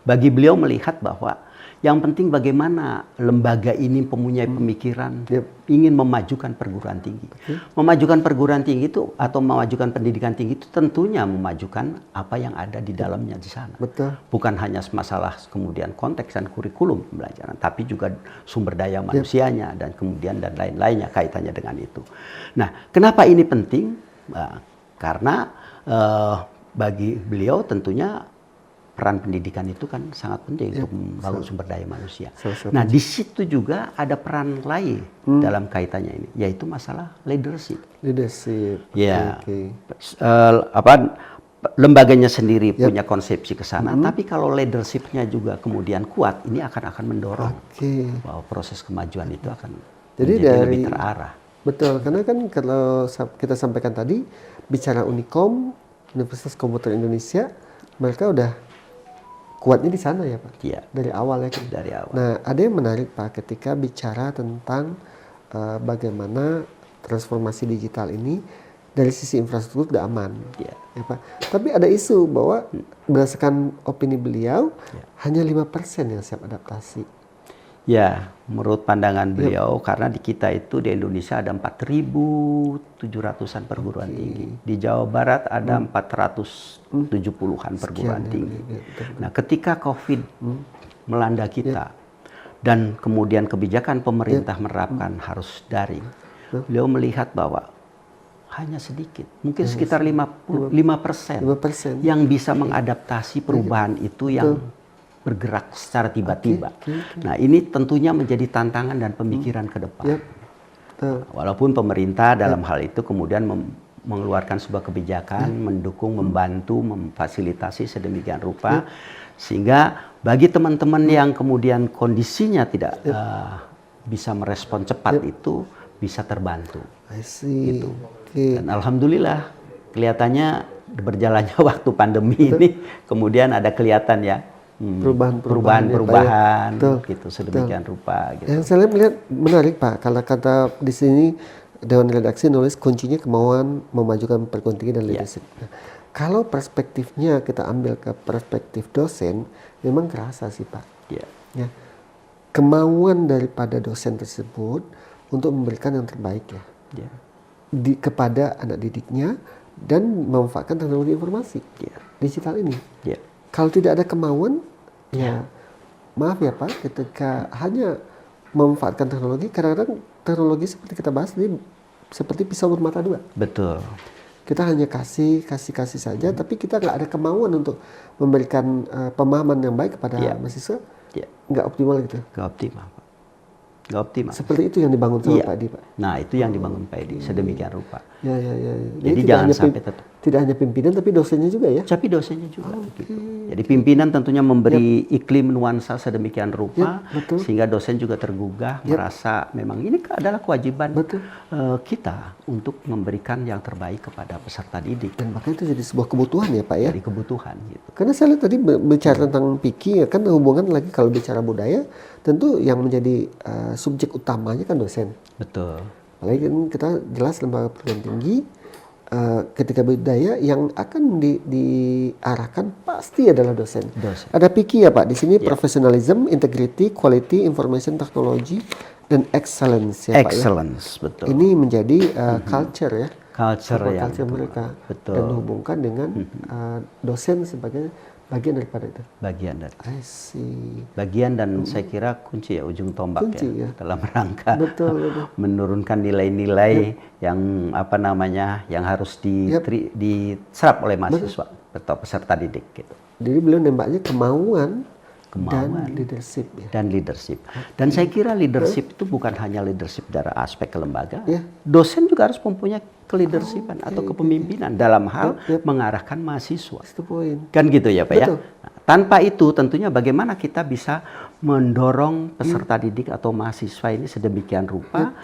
Bagi beliau melihat bahwa yang penting bagaimana lembaga ini mempunyai pemikiran ingin memajukan perguruan tinggi. Memajukan perguruan tinggi itu atau memajukan pendidikan tinggi itu tentunya memajukan apa yang ada di dalamnya di sana. Bukan hanya masalah kemudian konteks dan kurikulum pembelajaran, tapi juga sumber daya manusianya dan kemudian dan lain-lainnya kaitannya dengan itu. Nah, kenapa ini penting? Karena bagi beliau tentunya peran pendidikan itu kan sangat penting untuk membangun sumber daya manusia. Nah, di situ juga ada peran lain dalam kaitannya ini, yaitu masalah leadership. Lembaganya sendiri punya konsepsi ke sana, tapi kalau leadershipnya juga kemudian kuat, ini akan mendorong bahwa proses kemajuan itu akan menjadi lebih terarah. Betul, karena kan kalau kita sampaikan tadi, bicara Unicom, Universitas Komputer Indonesia, mereka udah kuatnya di sana ya Pak? Dari awal ya? Dari awal. Nah, ada yang menarik Pak ketika bicara tentang bagaimana transformasi digital ini dari sisi infrastruktur sudah aman. Ya, Pak. Tapi ada isu bahwa berdasarkan opini beliau, hanya 5% yang siap adaptasi. Ya, menurut pandangan beliau, karena di kita itu di Indonesia ada 4.700-an perguruan tinggi. Di Jawa Barat ada 470-an perguruan tinggi. Nah, ketika COVID melanda kita dan kemudian kebijakan pemerintah menerapkan harus daring, beliau melihat bahwa hanya sedikit, mungkin sekitar 5% yang bisa mengadaptasi perubahan itu yang bergerak secara tiba-tiba. Nah, ini tentunya menjadi tantangan dan pemikiran ke depan. Walaupun pemerintah dalam hal itu kemudian mengeluarkan sebuah kebijakan, mendukung, membantu, memfasilitasi sedemikian rupa, sehingga bagi teman-teman yang kemudian kondisinya tidak bisa merespon cepat itu bisa terbantu. Gitu. Dan alhamdulillah kelihatannya berjalannya waktu pandemi ini kemudian ada kelihatan ya perubahan gitu sedemikian rupa gitu. Yang saya melihat menarik Pak, kalau kata di sini Dewan Redaksi nulis kuncinya kemauan memajukan perguruan tinggi dan leadership. Nah, kalau perspektifnya kita ambil ke perspektif dosen, memang kerasa sih Pak. Ya, kemauan daripada dosen tersebut untuk memberikan yang terbaik kepada anak didiknya dan memanfaatkan teknologi informasi digital ini. Kalau tidak ada kemauan, maaf ya Pak, ketika hanya memanfaatkan teknologi, kadang-kadang teknologi seperti kita bahas ini seperti pisau bermata dua. Betul. Kita hanya kasih saja, tapi kita nggak ada kemauan untuk memberikan pemahaman yang baik kepada mahasiswa. Nggak optimal gitu. Nggak optimal. Nggak optimal. Seperti itu yang dibangun sama Pak Edi, Pak. Nah, itu yang dibangun Pak Edi, sedemikian rupa. Jadi jangan sampai tidak hanya pimpinan tapi dosennya juga ya? Tapi dosennya juga. Gitu. Jadi pimpinan tentunya memberi iklim nuansa sedemikian rupa sehingga dosen juga tergugah merasa memang ini adalah kewajiban kita untuk memberikan yang terbaik kepada peserta didik. Dan makanya itu jadi sebuah kebutuhan ya Pak ya? Jadi kebutuhan gitu. Karena saya lihat tadi bicara tentang PIKI ya kan hubungan lagi kalau bicara budaya tentu yang menjadi subjek utamanya kan dosen. Betul. Apalagi kan kita jelas lembaga perguruan tinggi ketika budaya yang akan diarahkan pasti adalah dosen. Ada PIKI ya Pak, di sini professionalism, integrity, quality, information technology, dan excellence ya Pak ya. Excellence, betul. Ini menjadi culture ya. Culture mereka. Betul. Dan dihubungkan dengan dosen sebagai bagian daripada itu. Bagian dari. I see. Bagian dan saya kira kunci ya, ujung tombak kunci, ya dalam rangka betul. menurunkan nilai-nilai yang apa namanya yang harus diserap oleh mahasiswa atau peserta didik gitu. Jadi beliau nembaknya kemauan dan leadership ya. Dan leadership. Dan saya kira leadership itu bukan hanya leadership dari aspek kelembagaan. Dosen juga harus mempunyai keleadershipan atau kepemimpinan dalam hal mengarahkan mahasiswa. Kan gitu ya Pak ya. Nah, tanpa itu tentunya bagaimana kita bisa mendorong peserta didik atau mahasiswa ini sedemikian rupa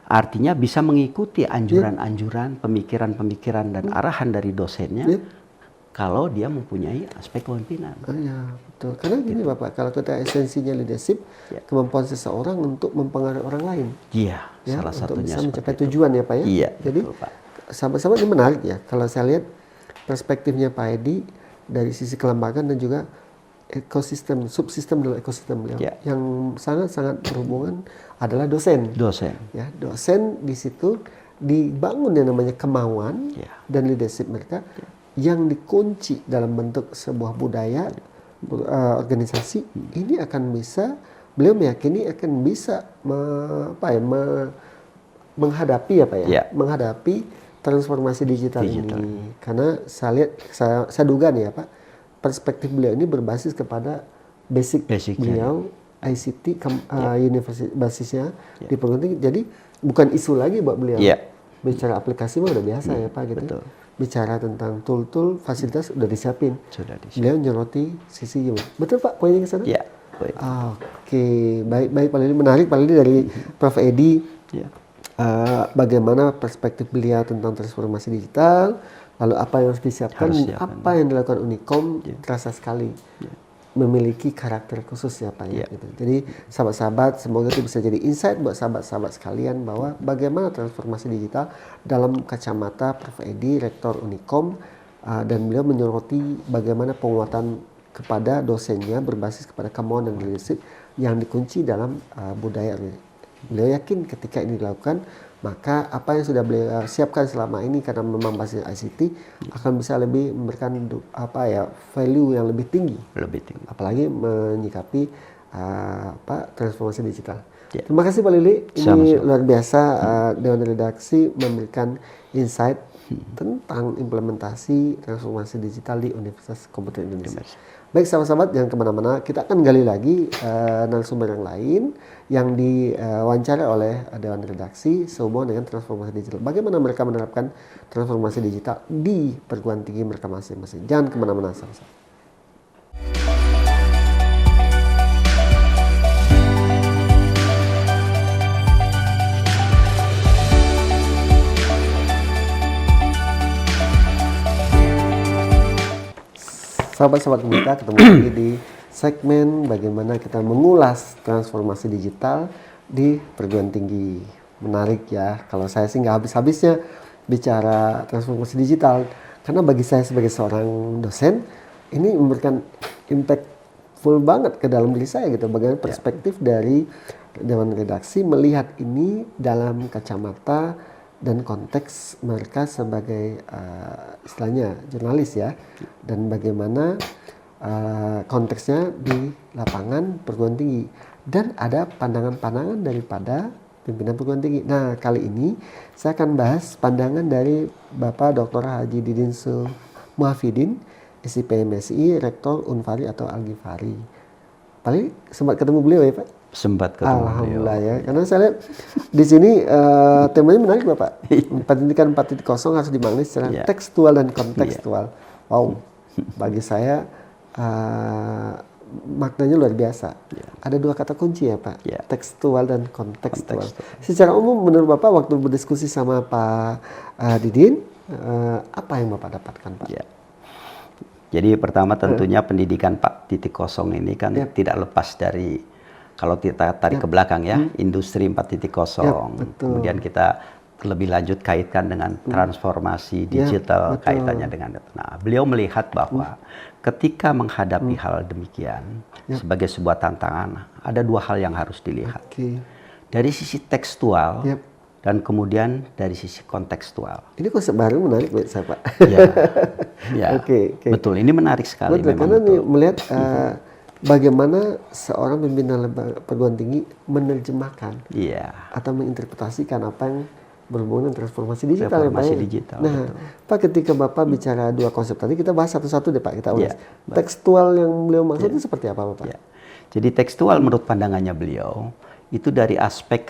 artinya bisa mengikuti anjuran-anjuran, pemikiran-pemikiran dan arahan dari dosennya. Kalau dia mempunyai aspek kepemimpinan. Ya, betul. Karena gini Bapak, kalau kita esensinya leadership, kemampuan seseorang untuk mempengaruhi orang lain. Iya, salah satunya. Untuk bisa mencapai tujuan ya Pak ya. Iya, jadi sama-sama ini menarik ya. Kalau saya lihat perspektifnya Pak Edi dari sisi kelembagaan dan juga ekosistem, subsistem dalam ekosistem beliau. Yang sangat-sangat berhubungan adalah dosen. Ya, dosen di situ dibangun yang namanya kemauan dan leadership mereka. Yang dikunci dalam bentuk sebuah budaya organisasi ini akan bisa, beliau meyakini akan bisa menghadapi apa ya, menghadapi transformasi digital ini. Karena saya duga nih ya Pak, perspektif beliau ini berbasis kepada basic beliau ICT universitas basisnya di perguruan tinggi. Jadi bukan isu lagi buat beliau. Bicara aplikasi mah udah biasa ya Pak gitu. Betul. Bicara tentang tool-tool, fasilitas udah disiapin. Beliau nyoroti sisi human. Betul Pak, poinnya ke sana? Iya. Oke, baik Pak Lili. Menarik Pak Lili dari Prof. Edi. Bagaimana perspektif beliau tentang transformasi digital, lalu apa yang harus disiapkan, apa yang dilakukan Unicom, terasa sekali. Memiliki karakter khusus ya Pak ya. Gitu. Jadi sahabat-sahabat semoga itu bisa jadi insight buat sahabat-sahabat sekalian bahwa bagaimana transformasi digital dalam kacamata Prof. Edi, Rektor Unicom, dan beliau menyoroti bagaimana penguatan kepada dosennya berbasis kepada kemauan dan leadership yang dikunci dalam budaya. Beliau yakin ketika ini dilakukan maka apa yang sudah beliau siapkan selama ini karena memang basisnya ICT akan bisa lebih memberikan value yang lebih tinggi. Apalagi menyikapi transformasi digital. Terima kasih Pak Lili. Ini luar biasa Dewan Redaksi memberikan insight tentang implementasi transformasi digital di Universitas Komputer Indonesia. Baik sahabat-sahabat, jangan kemana-mana. Kita akan gali lagi narasumber yang lain yang diwawancara oleh Dewan Redaksi sehubungan dengan transformasi digital. Bagaimana mereka menerapkan transformasi digital di perguruan tinggi mereka masing-masing. Jangan kemana-mana sahabat-sahabat. Sahabat-sahabat kita ketemu lagi di segmen bagaimana kita mengulas transformasi digital di perguruan tinggi. Menarik ya, kalau saya sih nggak habis-habisnya bicara transformasi digital. Karena bagi saya sebagai seorang dosen, ini memberikan impactful banget ke dalam diri saya gitu. Bagaimana perspektif dari Dewan Redaksi melihat ini dalam kacamata dan konteks mereka sebagai istilahnya jurnalis ya, dan bagaimana konteksnya di lapangan perguruan tinggi dan ada pandangan-pandangan daripada pimpinan perguruan tinggi. Nah kali ini saya akan bahas pandangan dari Bapak Dr. Haji Didin Muhafidin, SIP MSI, Rektor Unfari atau Al-Ghifari. Paling sempat ketemu beliau ya Pak? Sempat ketemu. Alhamdulillah ya, karena saya lihat di sini temanya menarik Bapak. Pendidikan 4.0 harus dimaknai secara tekstual dan kontekstual. Wow, bagi saya maknanya luar biasa. Ada dua kata kunci ya Pak, tekstual dan kontekstual. Secara umum menurut Bapak waktu berdiskusi sama Pak Didin, apa yang Bapak dapatkan Pak? Jadi pertama tentunya pendidikan 4.0 ini kan tidak lepas dari, kalau kita tarik ke belakang ya, industri 4.0, kemudian kita lebih lanjut kaitkan dengan transformasi digital, kaitannya dengan itu. Nah, beliau melihat bahwa ketika menghadapi hal demikian sebagai sebuah tantangan, ada dua hal yang harus dilihat. Dari sisi tekstual dan kemudian dari sisi kontekstual. Ini konsep baru menarik buat saya, Pak. Betul. Ini menarik sekali. Betul, karena nih melihat bagaimana seorang pimpinan perguruan tinggi menerjemahkan atau menginterpretasikan apa yang berhubungan dengan transformasi digital. Digital. Nah, Pak, ketika Bapak bicara dua konsep tadi, kita bahas satu-satu deh, Pak. Kita ulas. Tekstual yang beliau maksud itu seperti apa, Bapak? Jadi tekstual menurut pandangannya beliau itu dari aspek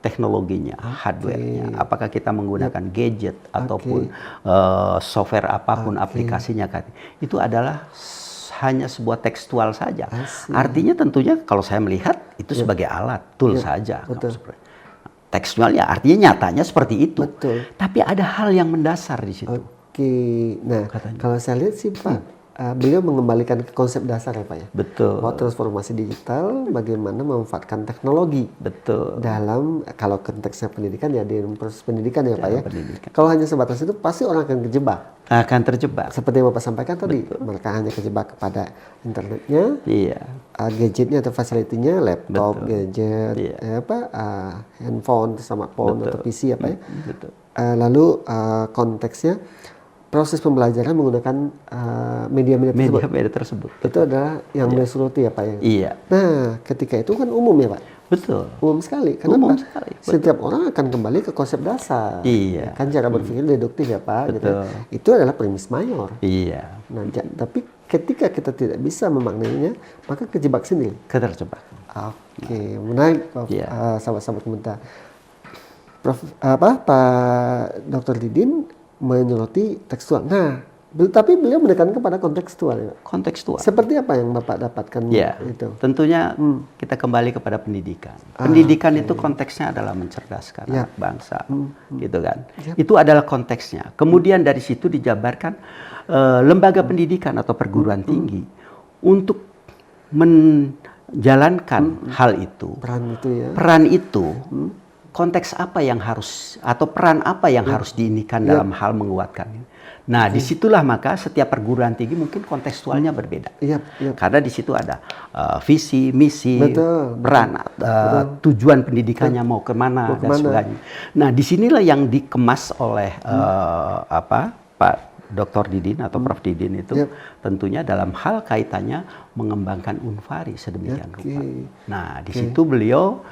teknologinya, hardware-nya. Apakah kita menggunakan gadget ataupun software apapun aplikasinya kan. Itu adalah hanya sebuah tekstual saja. Artinya tentunya kalau saya melihat itu sebagai alat, tool saja. Tekstualnya artinya nyatanya seperti itu. Tapi ada hal yang mendasar di situ. Nah, kalau saya lihat sih, Pak, beliau mengembalikan ke konsep dasar ya, Pak ya. Bahwa transformasi digital bagaimana memanfaatkan teknologi. Dalam kalau konteksnya pendidikan ya di proses pendidikan ya, Pak ya. Kalau hanya sebatas itu pasti orang akan terjebak. Seperti yang Bapak sampaikan tadi, mereka hanya terjebak kepada internetnya, gadgetnya atau fasilitinya, laptop, gadget, handphone, smartphone atau PC apa ya. Lalu konteksnya proses pembelajaran menggunakan media-media tersebut. Itu adalah yang menyeluruti ya, Pak ya. Nah, ketika itu kan umum ya, Pak. Umum sekali. Kenapa? Setiap orang akan kembali ke konsep dasar. Kan cara berpikir deduktif ya, Pak. Gitu. Itu adalah premis mayor. Nah, tapi ketika kita tidak bisa memaknainya, maka kejebak sendiri. Menarik, sahabat-sahabat pemerintah. Pak Dr. Didin menyoroti tekstual. Nah, tapi beliau menekankan kepada kontekstual. Ya. Seperti apa yang Bapak dapatkan itu? Tentunya kita kembali kepada pendidikan. Pendidikan itu konteksnya adalah mencerdaskan anak bangsa, gitu kan? Itu adalah konteksnya. Kemudian dari situ dijabarkan lembaga pendidikan atau perguruan tinggi untuk menjalankan hal itu. Peran itu. Konteks apa yang harus atau peran apa yang harus diinikan dalam hal menguatkan ini. Nah, disitulah maka setiap perguruan tinggi mungkin kontekstualnya berbeda. Karena di situ ada visi, misi, peran, tujuan pendidikannya mau kemana dan sebagainya. Nah, disinilah yang dikemas oleh Pak Dr. Didin atau Prof. Didin itu tentunya dalam hal kaitannya mengembangkan Unfari sedemikian rupa. Nah, di situ beliau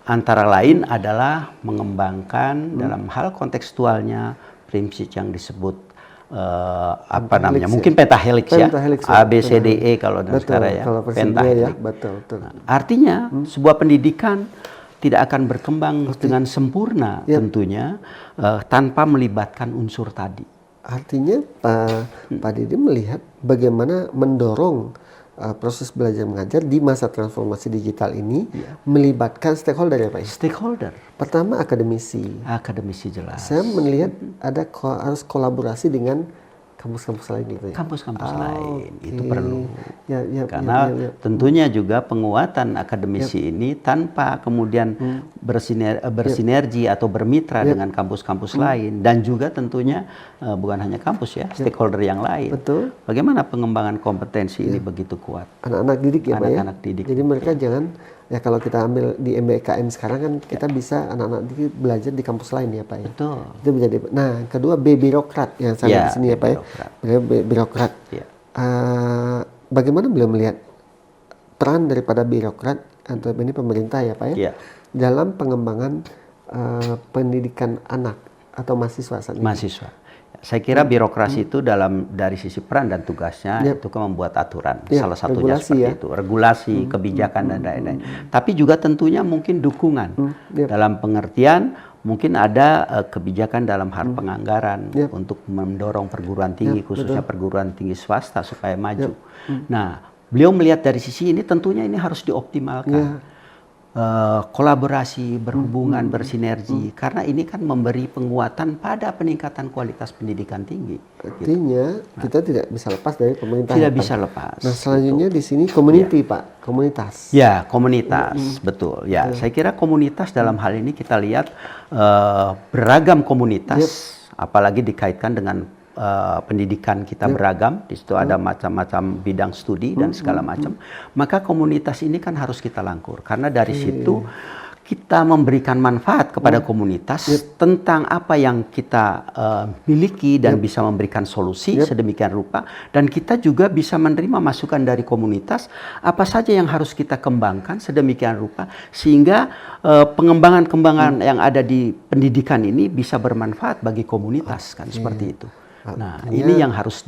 antara lain adalah mengembangkan dalam hal kontekstualnya prinsip yang disebut mungkin pentahelix ya, A, B, C, D, E kalau sekarang ya, pentahelix. Nah, artinya sebuah pendidikan tidak akan berkembang dengan sempurna tentunya tanpa melibatkan unsur tadi. Artinya Pak Didi melihat bagaimana mendorong proses belajar mengajar di masa transformasi digital ini melibatkan stakeholder ya, Pak? Stakeholder. Pertama akademisi. Akademisi jelas. Saya melihat harus kolaborasi dengan kampus-kampus lain gitu ya. Kampus-kampus lain itu perlu. Karena tentunya juga penguatan akademisi ini tanpa kemudian bersinergi atau bermitra dengan kampus-kampus lain dan juga tentunya bukan hanya kampus ya, stakeholder yang lain. Bagaimana pengembangan kompetensi ini begitu kuat? Anak-anak didik ya, Pak ya. Didik. Jadi mereka jangan ya kalau kita ambil di MBKM sekarang kan kita bisa anak-anak didik belajar di kampus lain ya, Pak ya. Itu menjadi. Nah, kedua birokrat yang saya lihat di sini ya, Pak ya. Birokrat. Bagaimana beliau melihat peran daripada birokrat atau ini pemerintah ya, Pak ya, dalam pengembangan pendidikan anak atau mahasiswa saat ini? Saya kira birokrasi itu dari sisi peran dan tugasnya itu kan membuat aturan, salah satunya seperti itu, regulasi, kebijakan dan lain-lain. Tapi juga tentunya mungkin dukungan dalam pengertian mungkin ada kebijakan dalam hal penganggaran untuk mendorong perguruan tinggi khususnya perguruan tinggi swasta supaya maju. Nah, beliau melihat dari sisi ini tentunya ini harus dioptimalkan. kolaborasi, berhubungan, bersinergi, karena ini kan memberi penguatan pada peningkatan kualitas pendidikan tinggi. Artinya kita tidak bisa lepas dari pemerintah. Tidak bisa lepas. Nah selanjutnya di sini community Pak, komunitas. Ya, komunitas, betul. Ya, saya kira komunitas dalam hal ini kita lihat beragam komunitas, apalagi dikaitkan dengan pendidikan kita beragam, di situ ada macam-macam bidang studi dan segala macam. Maka komunitas ini kan harus kita langkur, karena dari situ kita memberikan manfaat kepada komunitas tentang apa yang kita miliki dan bisa memberikan solusi sedemikian rupa, dan kita juga bisa menerima masukan dari komunitas apa saja yang harus kita kembangkan sedemikian rupa sehingga pengembangan-pengembangan yang ada di pendidikan ini bisa bermanfaat bagi komunitas, kan seperti itu. Nah, ini yang harus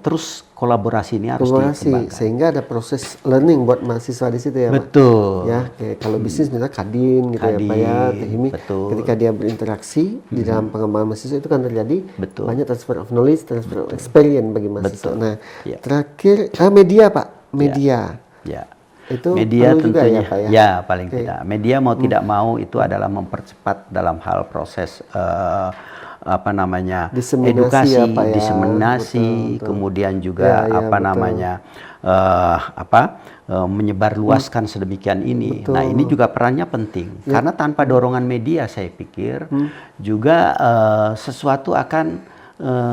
terus kolaborasi ini harus dikembangkan. Sehingga ada proses learning buat mahasiswa di situ ya Pak? Betul. Ya, kayak kalau bisnis misalnya Kadin gitu ya Pak ya, Tehimi, ketika dia berinteraksi di dalam pengembangan mahasiswa itu kan terjadi banyak transfer of knowledge, transfer of experience bagi mahasiswa. Nah, terakhir media Pak, media. Ya. Itu media tentunya ya, Pak, ya paling tidak. Media mau tidak mau itu adalah mempercepat dalam hal proses diseminasi edukasi, ya, Pak, ya. diseminasi, betul. Kemudian juga menyebarluaskan sedemikian ini. Betul. Nah, ini juga perannya penting karena tanpa dorongan media saya pikir juga sesuatu akan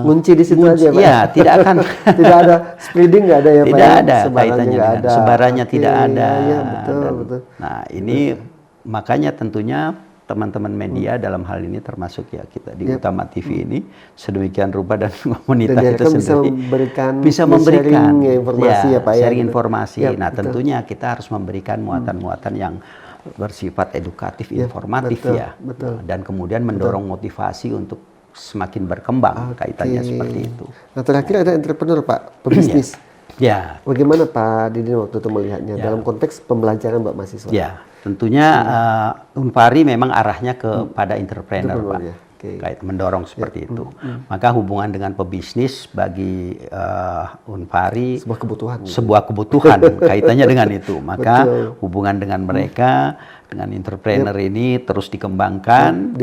kunci di situ aja Pak. Iya, tidak akan tidak ada spreading, nggak ada ya Pak. Tidak ya? ada kaitannya dengan sebarannya tidak ada. Ya, betul. Nah, ini makanya tentunya teman-teman media dalam hal ini termasuk ya kita di Utama TV ini sedemikian rupa dan komunitas itu sendiri bisa memberikan informasi ya Pak ya. Sharing informasi. Nah, tentunya kita harus memberikan muatan-muatan yang bersifat edukatif, informatif betul. Dan kemudian mendorong motivasi untuk semakin berkembang kaitannya seperti itu. Nah, terakhir ada entrepreneur Pak, pebisnis. Ya. Bagaimana Pak Didin waktu itu melihatnya dalam konteks pembelajaran buat mahasiswa? Ya, tentunya Unpari memang arahnya kepada entrepreneur Pak. Kait mendorong seperti itu. Maka hubungan dengan pebisnis bagi Unpari sebuah kebutuhan kaitannya dengan itu. Maka hubungan dengan mereka dengan entrepreneur ini terus dikembangkan,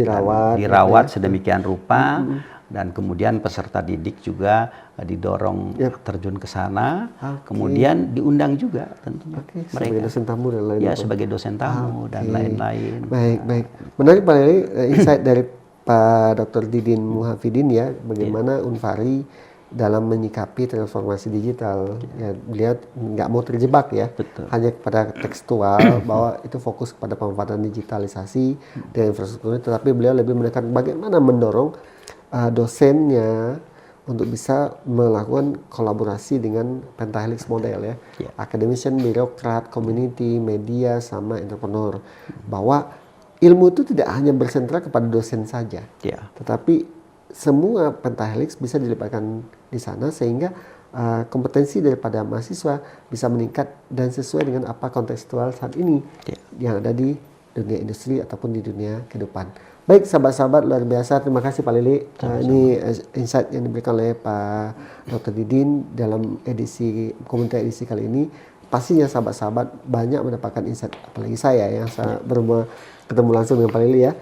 dirawat sedemikian rupa. Dan kemudian peserta didik juga didorong terjun ke sana, kemudian diundang juga tentunya mereka sebagai dosen tamu dan lain-lain. Ya, sebagai dosen tamu dan lain-lain. Baik. Menarik Pak Lely, insight dari Pak Dr. Didin Muhafidin ya, bagaimana Unpari dalam menyikapi transformasi digital. Ya, beliau nggak mau terjebak ya, hanya kepada tekstual bahwa itu fokus kepada pemanfaatan digitalisasi dan infrastruktur, tetapi beliau lebih menekan bagaimana mendorong dosennya untuk bisa melakukan kolaborasi dengan pentahelix model ya, academician, birokrat, community, media, sama entrepreneur, bahwa ilmu itu tidak hanya bersentra kepada dosen saja, tetapi semua pentahelix bisa dilibatkan di sana sehingga kompetensi daripada mahasiswa bisa meningkat dan sesuai dengan apa kontekstual saat ini yang ada di dunia industri ataupun di dunia kehidupan. Baik sahabat-sahabat, luar biasa, terima kasih Pak Lely. Ini insight yang diberikan oleh Pak Dr. Didin dalam komunitas edisi kali ini. Pastinya sahabat-sahabat banyak mendapatkan insight, apalagi saya yang baru ketemu langsung dengan Pak Lely ya.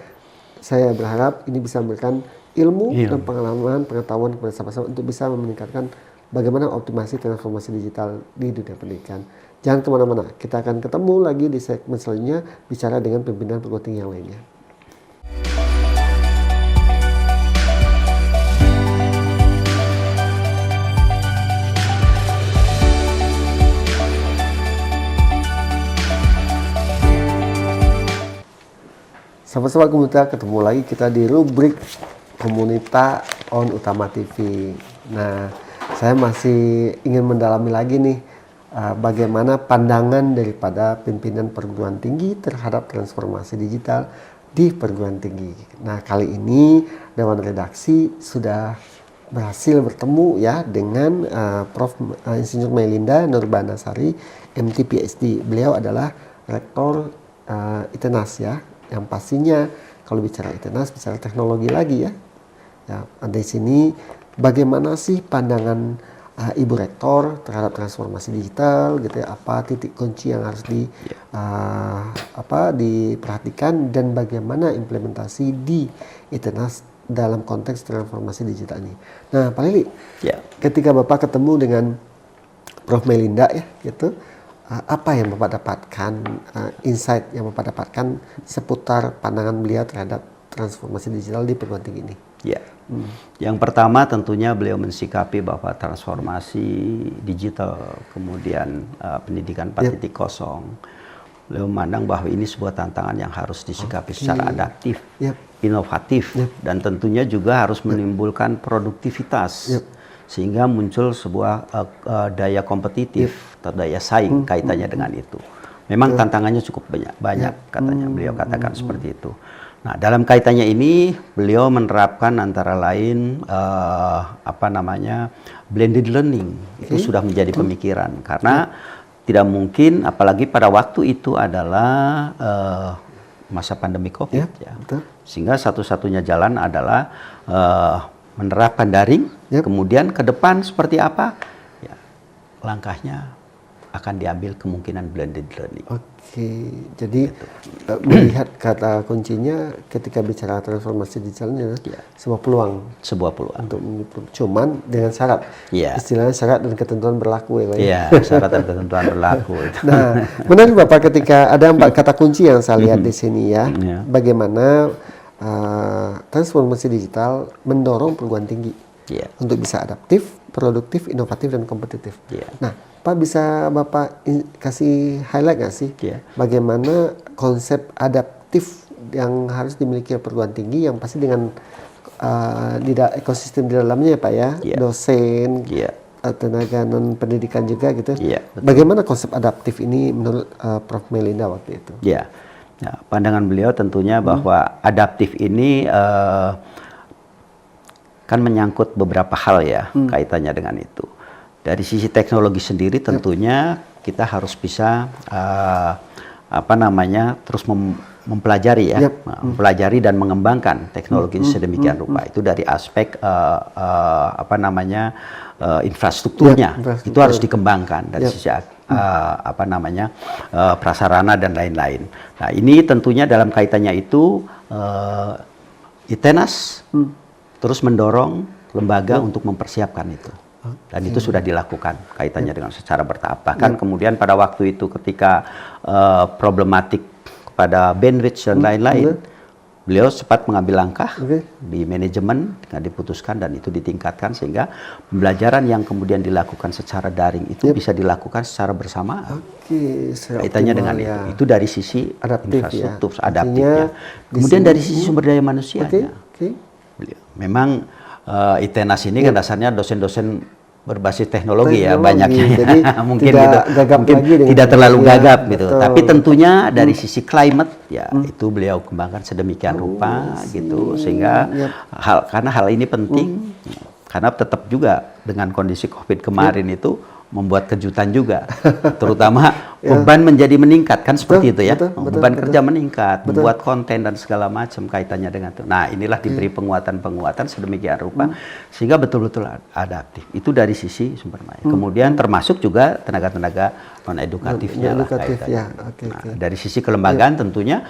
Saya berharap ini bisa memberikan ilmu dan pengalaman, pengetahuan kepada sahabat-sahabat untuk bisa meningkatkan bagaimana optimasi transformasi digital di dunia pendidikan. Jangan kemana-mana, kita akan ketemu lagi di segmen selanjutnya bicara dengan pimpinan perguruan tinggi yang lainnya. Sahabat-sahabat komunitas, ketemu lagi kita di rubrik Komunitas on Utama TV. Nah, saya masih ingin mendalami lagi nih bagaimana pandangan daripada pimpinan perguruan tinggi terhadap transformasi digital di perguruan tinggi. Nah, kali ini Dewan Redaksi sudah berhasil bertemu ya dengan Prof. Insinyur Melinda Nurbanasari, MT PhD. Beliau adalah rektor ITENAS ya. Yang pastinya kalau bicara ITENAS bicara teknologi lagi ya. Ya, di sini bagaimana sih pandangan Ibu Rektor terhadap transformasi digital gitu ya, apa titik kunci yang harus diperhatikan dan bagaimana implementasi di ITENAS dalam konteks transformasi digital ini. Nah, Pak Lili, ketika Bapak ketemu dengan Prof. Melinda ya gitu, apa yang Bapak dapatkan, insight yang Bapak dapatkan seputar pandangan beliau terhadap transformasi digital di perguruan tinggi ini? Ya, yang pertama tentunya beliau mensikapi bahwa transformasi digital, kemudian pendidikan 4.0, beliau memandang bahwa ini sebuah tantangan yang harus disikapi secara adaptif, inovatif, dan tentunya juga harus menimbulkan produktivitas, sehingga muncul sebuah daya kompetitif atau daya saing kaitannya dengan itu. Memang tantangannya cukup banyak katanya, beliau katakan seperti itu. Nah, dalam kaitannya ini beliau menerapkan antara lain blended learning. Itu sudah menjadi pemikiran karena tidak mungkin, apalagi pada waktu itu adalah masa pandemi COVID ya. Sehingga satu-satunya jalan adalah menerapkan daring. Kemudian ke depan seperti apa? Ya, langkahnya akan diambil kemungkinan blended learning. Oke, jadi melihat kata kuncinya ketika bicara transformasi digitalnya sebuah peluang. Sebuah peluang. Untuk cuman dengan syarat. Istilahnya syarat dan ketentuan berlaku ya Pak. Iya, syarat dan ketentuan berlaku. Nah, menarik Bapak ketika ada 4 kata kunci yang saya lihat di sini ya. Bagaimana transformasi digital mendorong perguruan tinggi untuk bisa adaptif, produktif, inovatif, dan kompetitif. Nah, Pak, bisa Bapak kasih highlight nggak sih bagaimana konsep adaptif yang harus dimiliki perguruan tinggi yang pasti dengan ekosistem di dalamnya ya Pak ya, dosen, tenaga non pendidikan juga gitu. Bagaimana konsep adaptif ini menurut Prof. Melinda waktu itu? Nah, pandangan beliau tentunya bahwa adaptif ini kan menyangkut beberapa hal ya kaitannya dengan itu. Dari sisi teknologi sendiri tentunya kita harus bisa terus mempelajari ya, mempelajari dan mengembangkan teknologi sedemikian rupa. Itu dari aspek infrastrukturnya. Itu harus dikembangkan dari sisi prasarana dan lain-lain. Nah, ini tentunya dalam kaitannya itu ITENAS terus mendorong lembaga untuk mempersiapkan itu. Dan itu sudah dilakukan kaitannya dengan secara bertahap. Bahkan kemudian pada waktu itu ketika problematik pada bandwidth dan lain-lain, beliau cepat mengambil langkah di manajemen dengan diputuskan dan itu ditingkatkan sehingga pembelajaran yang kemudian dilakukan secara daring itu bisa dilakukan secara bersamaan. Kaitannya dengan itu dari sisi infrastruktur adaptifnya. Kemudian dari sisi sumber daya manusianya. Memang ITENAS ini kan dasarnya dosen-dosen berbasis teknologi ya banyaknya. Jadi mungkin tidak terlalu gagap gitu. Tapi tentunya dari sisi climate ya itu beliau kembangkan sedemikian rupa gitu sehingga karena hal ini penting karena tetap juga dengan kondisi COVID kemarin itu membuat kejutan juga, terutama beban menjadi meningkat kan seperti itu ya, beban kerja meningkat, membuat konten dan segala macam kaitannya dengan itu. Nah, inilah diberi penguatan-penguatan sedemikian rupa sehingga betul-betul adaptif. Itu dari sisi sumber daya. Kemudian termasuk juga tenaga-tenaga non edukatifnya lah kaitannya. Dari sisi kelembagaan tentunya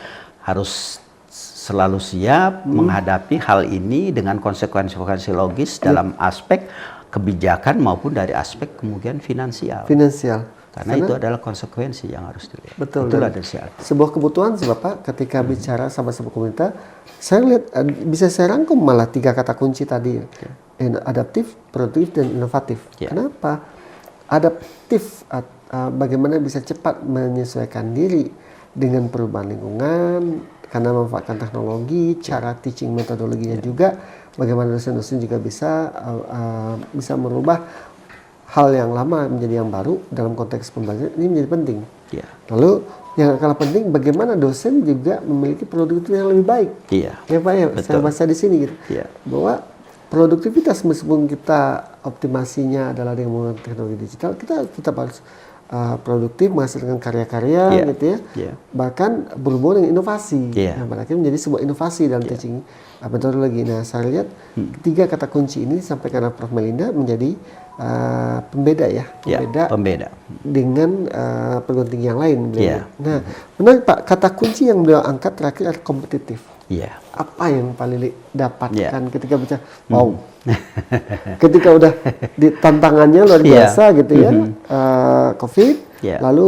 harus selalu siap menghadapi hal ini dengan konsekuensi logis dalam aspek kebijakan maupun dari aspek kemudian finansial. Karena itu adalah konsekuensi yang harus dilihat. Betul. Itulah dari siapa. Sebuah kebutuhan sih Bapak ketika bicara sama sebuah komunitas, saya lihat bisa saya rangkum malah 3 kata kunci tadi. Adaptif, produktif, dan inovatif. Kenapa? Adaptif, bagaimana bisa cepat menyesuaikan diri dengan perubahan lingkungan, karena memanfaatkan teknologi, cara teaching metodologinya juga, bagaimana dosen-dosen juga bisa merubah hal yang lama menjadi yang baru dalam konteks pembelajaran, ini menjadi penting. Lalu yang kalah penting, bagaimana dosen juga memiliki produktivitas yang lebih baik. Ya Pak ya, saya baca di sini gitu, bahwa produktivitas meskipun kita optimasinya adalah dengan menggunakan teknologi digital, kita tetap harus produktif, menghasilkan karya-karya gitu ya, bahkan berhubungan dengan inovasi. Nah, pada akhirnya menjadi sebuah inovasi dalam teaching metodologi. Nah, saya lihat tiga kata kunci ini disampaikan oleh Prof. Melinda menjadi pembeda pembeda dengan perguruan tinggi yang lain. Nah, menarik Pak, kata kunci yang beliau angkat terakhir adalah kompetitif. Apa yang Pak Lili dapatkan ketika bicara wow, ketika udah di tantangannya luar biasa gitu ya, COVID, lalu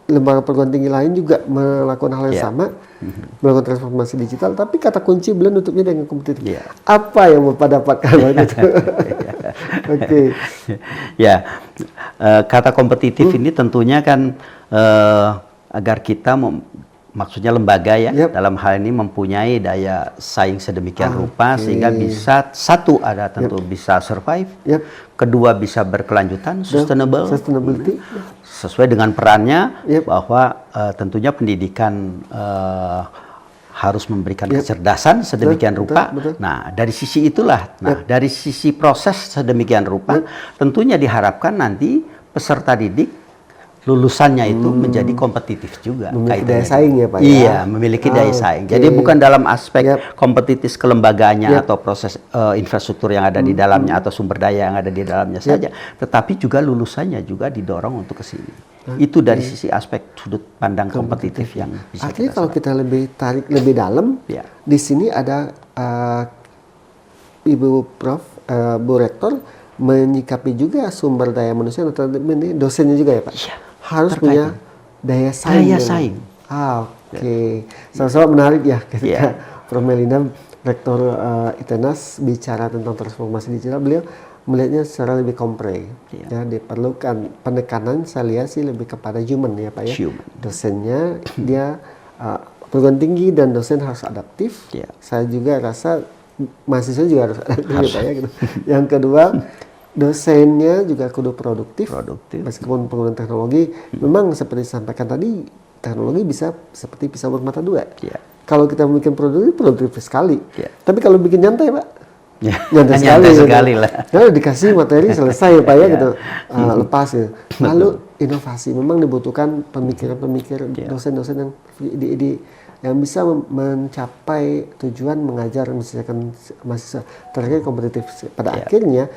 lembaga perguruan tinggi lain juga melakukan hal yang sama, melakukan transformasi digital, tapi kata kunci beliau nutupnya dengan kompetitif. Apa yang Bapak dapatkan waktu itu? Kata kompetitif ini tentunya kan agar kita maksudnya lembaga dalam hal ini mempunyai daya saing sedemikian rupa sehingga bisa tentu bisa survive, kedua bisa berkelanjutan, sustainability, sesuai dengan perannya bahwa tentunya pendidikan harus memberikan kecerdasan sedemikian rupa. Nah, dari sisi itulah, dari sisi proses sedemikian rupa, tentunya diharapkan nanti peserta didik lulusannya itu menjadi kompetitif juga. Memiliki daya saing ya Pak? Iya, memiliki daya saing. Jadi bukan dalam aspek kompetitif kelembagaannya atau proses infrastruktur yang ada di dalamnya atau sumber daya yang ada di dalamnya saja, tetapi juga lulusannya juga didorong untuk ke sini. Itu dari sisi aspek sudut pandang kompetitif yang bisa artinya kalau kita lebih tarik lebih dalam, di sini ada Ibu Prof, Bu Rektor menyikapi juga sumber daya manusia atau dosennya juga ya Pak? Harus punya daya saing. Oke. Sama-sama menarik ya ketika Prof. Melinda, Rektor ITENAS bicara tentang transformasi digital, beliau melihatnya secara lebih kompre. Ya, diperlukan penekanan saya lihat sih lebih kepada human ya Pak ya. Dosennya dia perguruan tinggi dan dosen harus adaptif. Saya juga rasa mahasiswa juga harus adaptif ya Pak ya gitu. Yang kedua, dosennya juga kudu produktif. Meskipun penggunaan teknologi, memang seperti disampaikan tadi, teknologi bisa seperti pisau bermata dua. Kalau kita bikin produktif sekali. Tapi kalau bikin nyantai Pak, nyantai sekali lah. Kalau dikasih materi selesai Pak ya gitu, lepas gitu. Lalu inovasi, memang dibutuhkan pemikiran-pemikir dosen-dosen yang yang bisa mencapai tujuan mengajar mengajarkan mahasiswa terakhir kompetitif. Pada akhirnya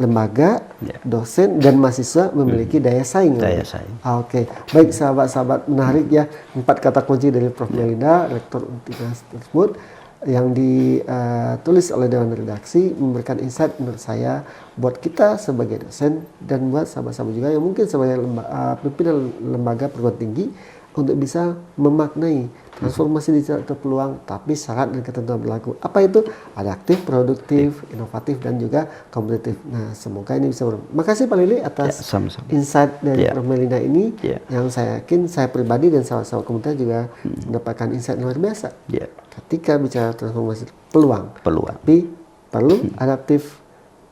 lembaga, dosen, dan mahasiswa memiliki daya saing. Oke, baik sahabat-sahabat, menarik ya 4 kata kunci dari Prof. Melinda, Rektor Untinas tersebut yang ditulis oleh Dewan Redaksi, memberikan insight menurut saya buat kita sebagai dosen dan buat sahabat-sahabat juga yang mungkin sebagai pimpinan lembaga perguruan tinggi untuk bisa memaknai transformasi digital itu peluang, tapi syarat dan ketentuan berlaku. Apa itu? Adaptif, produktif, inovatif, dan juga kompetitif. Nah, semoga ini bisa Makasih Pak Lili atas insight dari Prof. Melinda ini, yang saya yakin saya pribadi dan sahabat-sahabat komunitas juga mendapatkan insight luar biasa. Ketika bicara transformasi peluang. Tapi perlu adaptif,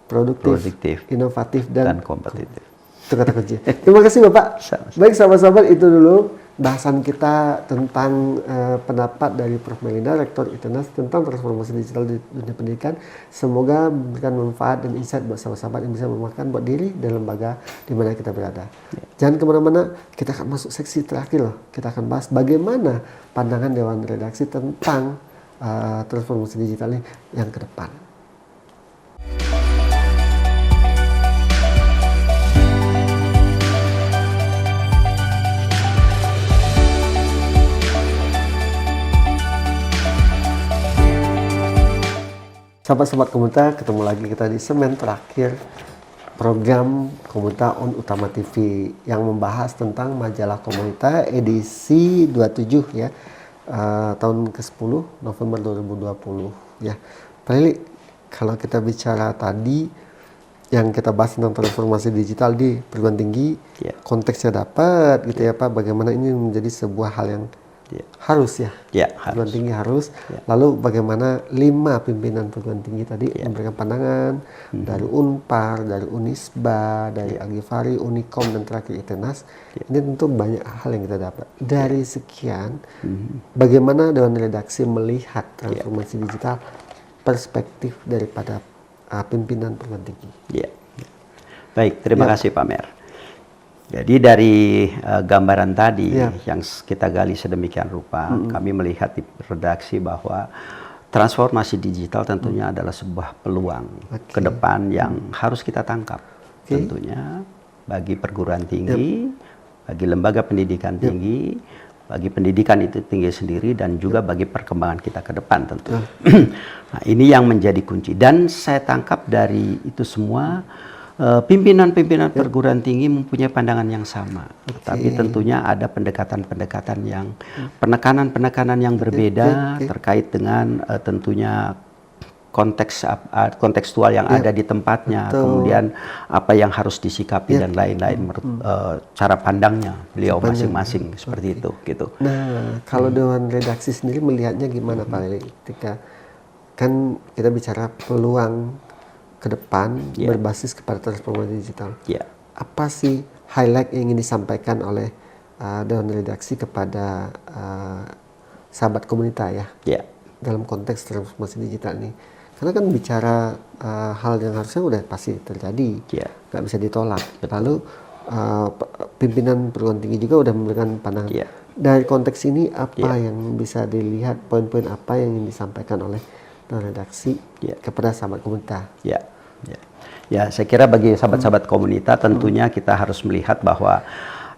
produktif, inovatif, dan kompetitif. Itu kata kunci. Terima kasih Bapak. Baik sahabat-sahabat, itu dulu bahasan kita tentang pendapat dari Prof. Melinda, Rektor ITENAS tentang transformasi digital di dunia pendidikan. Semoga memberikan manfaat dan insight buat sahabat-sahabat yang bisa memakan buat diri dan lembaga di mana kita berada. Jangan kemana-mana, kita akan masuk seksi terakhir loh. Kita akan bahas bagaimana pandangan Dewan Redaksi tentang transformasi digital ini yang ke depan. Sahabat-sahabat Komunita, ketemu lagi kita di segmen terakhir program Komunita on Utama TV yang membahas tentang majalah Komunita edisi 27 ya, tahun ke-10 November 2020 ya. Pak Lili, kalau kita bicara tadi yang kita bahas tentang transformasi digital di perguruan tinggi, konteksnya dapat gitu ya Pak, bagaimana ini menjadi sebuah hal yang harus ya, perguruan tinggi harus. Lalu bagaimana 5 pimpinan perguruan tinggi tadi memberikan pandangan dari Unpar, dari Unisba, dari Algifari, Unikom, dan terakhir ITENAS. Ini tentu banyak hal yang kita dapat. Dari sekian, bagaimana Dewan Redaksi melihat transformasi digital perspektif daripada pimpinan perguruan tinggi. Baik, terima kasih Pak Mer. Jadi dari gambaran tadi yang kita gali sedemikian rupa, kami melihat di redaksi bahwa transformasi digital tentunya adalah sebuah peluang ke depan yang harus kita tangkap. Tentunya bagi perguruan tinggi, bagi lembaga pendidikan tinggi, bagi pendidikan itu tinggi sendiri, dan juga bagi perkembangan kita ke depan tentu. Nah, ini yang menjadi kunci. Dan saya tangkap dari itu semua, pimpinan-pimpinan perguruan tinggi mempunyai pandangan yang sama, tapi tentunya ada pendekatan-pendekatan yang penekanan-penekanan yang berbeda terkait dengan tentunya kontekstual yang ada di tempatnya, kemudian apa yang harus disikapi dan lain-lain menurut cara pandangnya beliau masing-masing seperti itu gitu. Nah, kalau Dewan Redaksi sendiri melihatnya gimana Pak Lili? Ketika kan kita bicara peluang ke depan berbasis kepada transformasi digital. Apa sih highlight yang ingin disampaikan oleh Dewan Redaksi kepada sahabat komunitas dalam konteks transformasi digital ini? Karena kan bicara hal yang harusnya udah pasti terjadi, nggak bisa ditolak. Lalu pimpinan perguruan tinggi juga udah memberikan pandangan. Dari konteks ini apa yang bisa dilihat, poin-poin apa yang ingin disampaikan oleh Dewan Redaksi kepada sahabat komunitas? Ya, saya kira bagi sahabat-sahabat komunitas tentunya kita harus melihat bahwa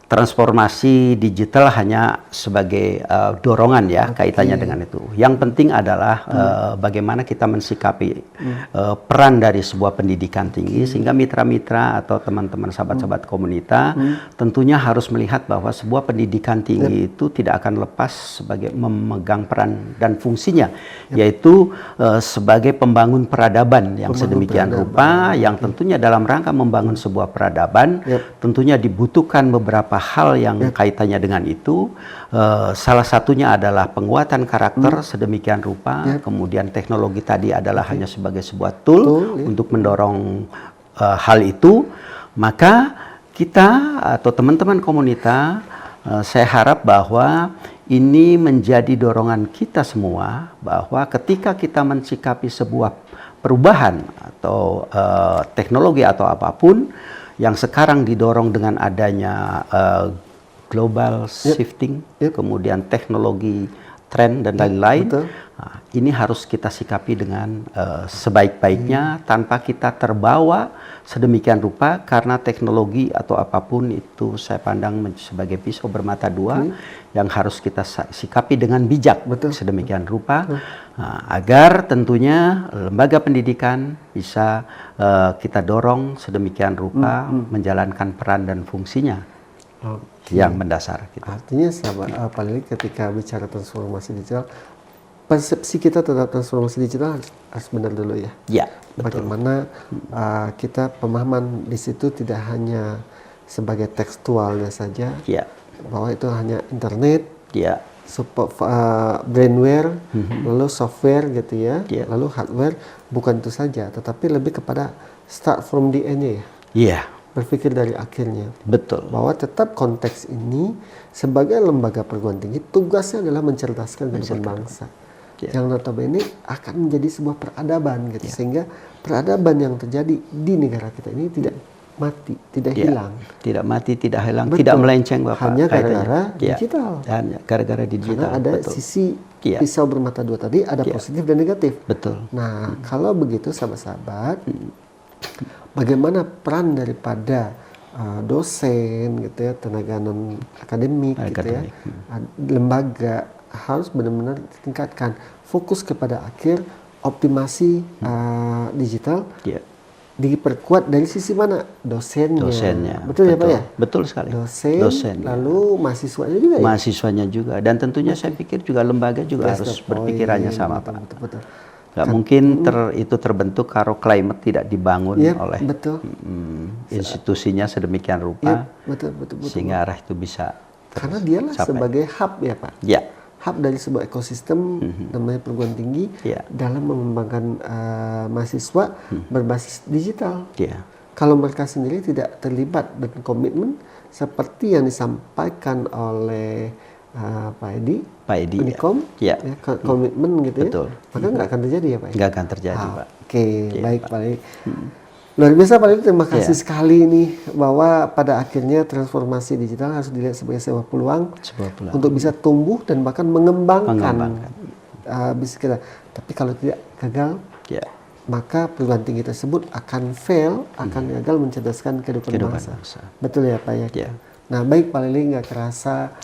transformasi digital hanya sebagai dorongan kaitannya dengan itu. Yang penting adalah bagaimana kita mensikapi peran dari sebuah pendidikan tinggi sehingga mitra-mitra atau teman-teman sahabat-sahabat komunitas tentunya harus melihat bahwa sebuah pendidikan tinggi itu tidak akan lepas sebagai memegang peran dan fungsinya, yaitu sebagai pembangun peradaban yang sedemikian rupa, yang tentunya dalam rangka membangun sebuah peradaban tentunya dibutuhkan beberapa hal yang kaitannya dengan itu. Salah satunya adalah penguatan karakter sedemikian rupa, kemudian teknologi tadi adalah hanya sebagai sebuah tool untuk mendorong hal itu. Maka kita atau teman-teman komunitas, saya harap bahwa ini menjadi dorongan kita semua, bahwa ketika kita mensikapi sebuah perubahan atau teknologi atau apapun yang sekarang didorong dengan adanya global shifting, kemudian teknologi, tren dan lain-lain, nah, ini harus kita sikapi dengan sebaik-baiknya tanpa kita terbawa sedemikian rupa, karena teknologi atau apapun itu saya pandang sebagai pisau bermata dua yang harus kita sikapi dengan bijak sedemikian rupa. Agar tentunya lembaga pendidikan bisa kita dorong sedemikian rupa menjalankan peran dan fungsinya yang mendasar. Gitu. Artinya sahabat Pak Lili, ketika bicara transformasi digital, persepsi kita terhadap transformasi digital harus benar dulu ya. Bagaimana kita pemahaman di situ tidak hanya sebagai tekstualnya saja, bahwa itu hanya internet, brainware, lalu software gitu ya, lalu hardware, bukan itu saja, tetapi lebih kepada start from the end-nya ya. Berpikir dari akhirnya. Betul. Bahwa tetap konteks ini sebagai lembaga perguruan tinggi tugasnya adalah mencerdaskan kehidupan bangsa. Yang notabene akan menjadi sebuah peradaban gitu, sehingga peradaban yang terjadi di negara kita ini tidak mati, tidak hilang. Tidak mati, tidak hilang, tidak melenceng Bapak. Hanya gara-gara digital. Hanya gara-gara digital. Karena ada sisi pisau bermata dua tadi, ada positif dan negatif. Nah, kalau begitu sahabat-sahabat, bagaimana peran daripada dosen gitu ya, tenaga non akademik gitu ya, lembaga harus benar-benar ditingkatkan, fokus kepada akhir optimasi digital. Diperkuat dari sisi mana? Dosennya. Betul ya Pak ya? Betul sekali. Dosen. Lalu mahasiswanya juga ya? Mahasiswanya juga. Dan tentunya saya pikir juga lembaga juga harus berpikirannya sama Pak. Betul. Gak mungkin itu terbentuk kalau climate tidak dibangun oleh institusinya sedemikian rupa. Betul. Sehingga arah itu bisa karena dialah sebagai hub ya Pak. Hub dari sebuah ekosistem namanya perguruan tinggi dalam mengembangkan mahasiswa berbasis digital. Kalau mereka sendiri tidak terlibat dengan komitmen seperti yang disampaikan oleh Pak Edi Unikom, komitmen gitu ya, maka nggak akan terjadi ya Pak. Nggak akan terjadi Pak. Oke, baik Pak Edi. Luar biasa Pak Lili, terima kasih sekali nih bahwa pada akhirnya transformasi digital harus dilihat sebagai sebuah peluang untuk bisa tumbuh dan bahkan mengembangkan bisnis kita. Tapi kalau tidak gagal, maka perguruan tinggi tersebut akan fail, akan gagal mencerdaskan kehidupan bangsa. Betul ya Pak ya? Nah baik Pak Lili, nggak kerasa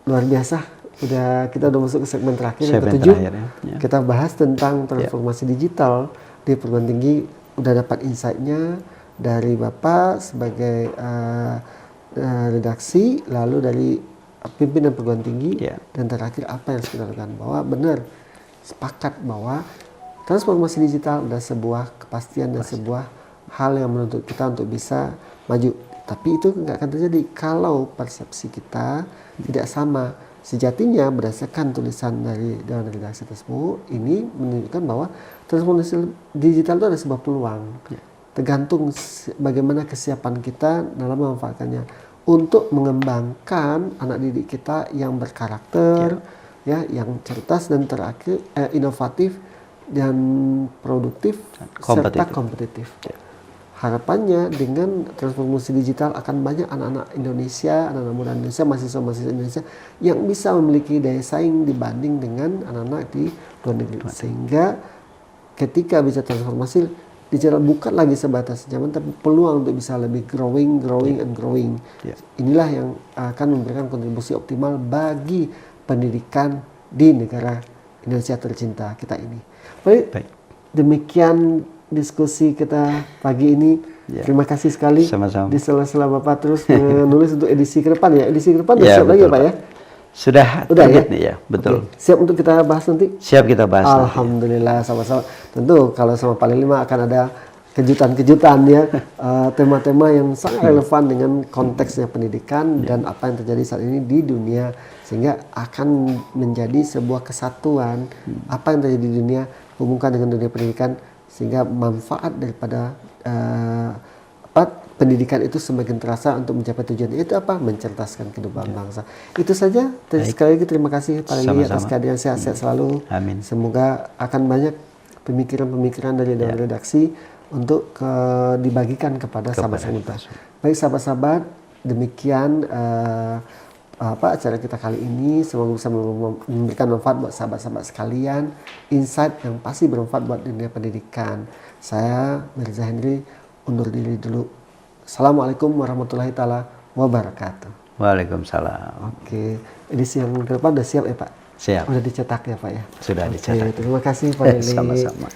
luar biasa. Kita udah masuk ke segmen terakhir yang ketujuh. Kita bahas tentang transformasi digital di perguruan tinggi. Udah dapat insight-nya dari Bapak sebagai redaksi, lalu dari pimpinan perguruan tinggi, dan terakhir apa yang harus kita lakukan. Bahwa benar, sepakat bahwa transformasi digital adalah sebuah kepastian dan sebuah hal yang menuntut kita untuk bisa maju. Tapi itu nggak akan terjadi kalau persepsi kita tidak sama. Sejatinya berdasarkan tulisan dari Dewan Redaksi tersebut, ini menunjukkan bahwa transformasi digital itu ada sebuah peluang. Tergantung bagaimana kesiapan kita dalam memanfaatkannya untuk mengembangkan anak didik kita yang berkarakter, yang cerdas dan terakhir inovatif dan produktif serta kompetitif. Harapannya dengan transformasi digital akan banyak anak-anak Indonesia, anak-anak muda Indonesia, mahasiswa-mahasiswa Indonesia yang bisa memiliki daya saing dibanding dengan anak-anak di luar negeri. Sehingga ketika bisa transformasi digital bukan lagi sebatas zaman, tapi peluang untuk bisa lebih growing. Inilah yang akan memberikan kontribusi optimal bagi pendidikan di negara Indonesia tercinta kita ini. Baik. Demikian diskusi kita pagi ini. Terima kasih sekali. Sama-sama. Di sela-sela Bapak terus menulis untuk edisi ke depan ya. Edisi ke depan siap lagi ya Pak ya? Sudah ya? Nih ya, betul. Oke. Siap untuk kita bahas nanti? Siap kita bahas. Alhamdulillah, sama-sama. Tentu kalau sama Pak Lili akan ada kejutan-kejutan ya, tema-tema yang sangat relevan dengan konteksnya pendidikan dan apa yang terjadi saat ini di dunia, sehingga akan menjadi sebuah kesatuan apa yang terjadi di dunia hubungkan dengan dunia pendidikan, sehingga manfaat daripada pendidikan itu semakin terasa untuk mencapai tujuan itu apa? Mencerdaskan kehidupan bangsa. Itu saja. Sekali lagi terima kasih Pak Lili atas kehadiran, sehat-sehat selalu. Amin. Semoga akan banyak pemikiran-pemikiran dari Dewan Redaksi untuk dibagikan kepada sahabat-sahabat. Baik sahabat-sahabat, demikian acara kita kali ini. Semoga bisa memberikan manfaat buat sahabat-sahabat sekalian, insight yang pasti bermanfaat buat dunia pendidikan. Saya Mirza Henry undur diri dulu. Assalamualaikum warahmatullahi taala wabarakatuh. Waalaikumsalam. Oke, edisi yang ke depan udah siap ya Pak? Siap. Udah dicetak ya Pak ya? Sudah dicetak. Terima kasih Pak Lili. Sama-sama.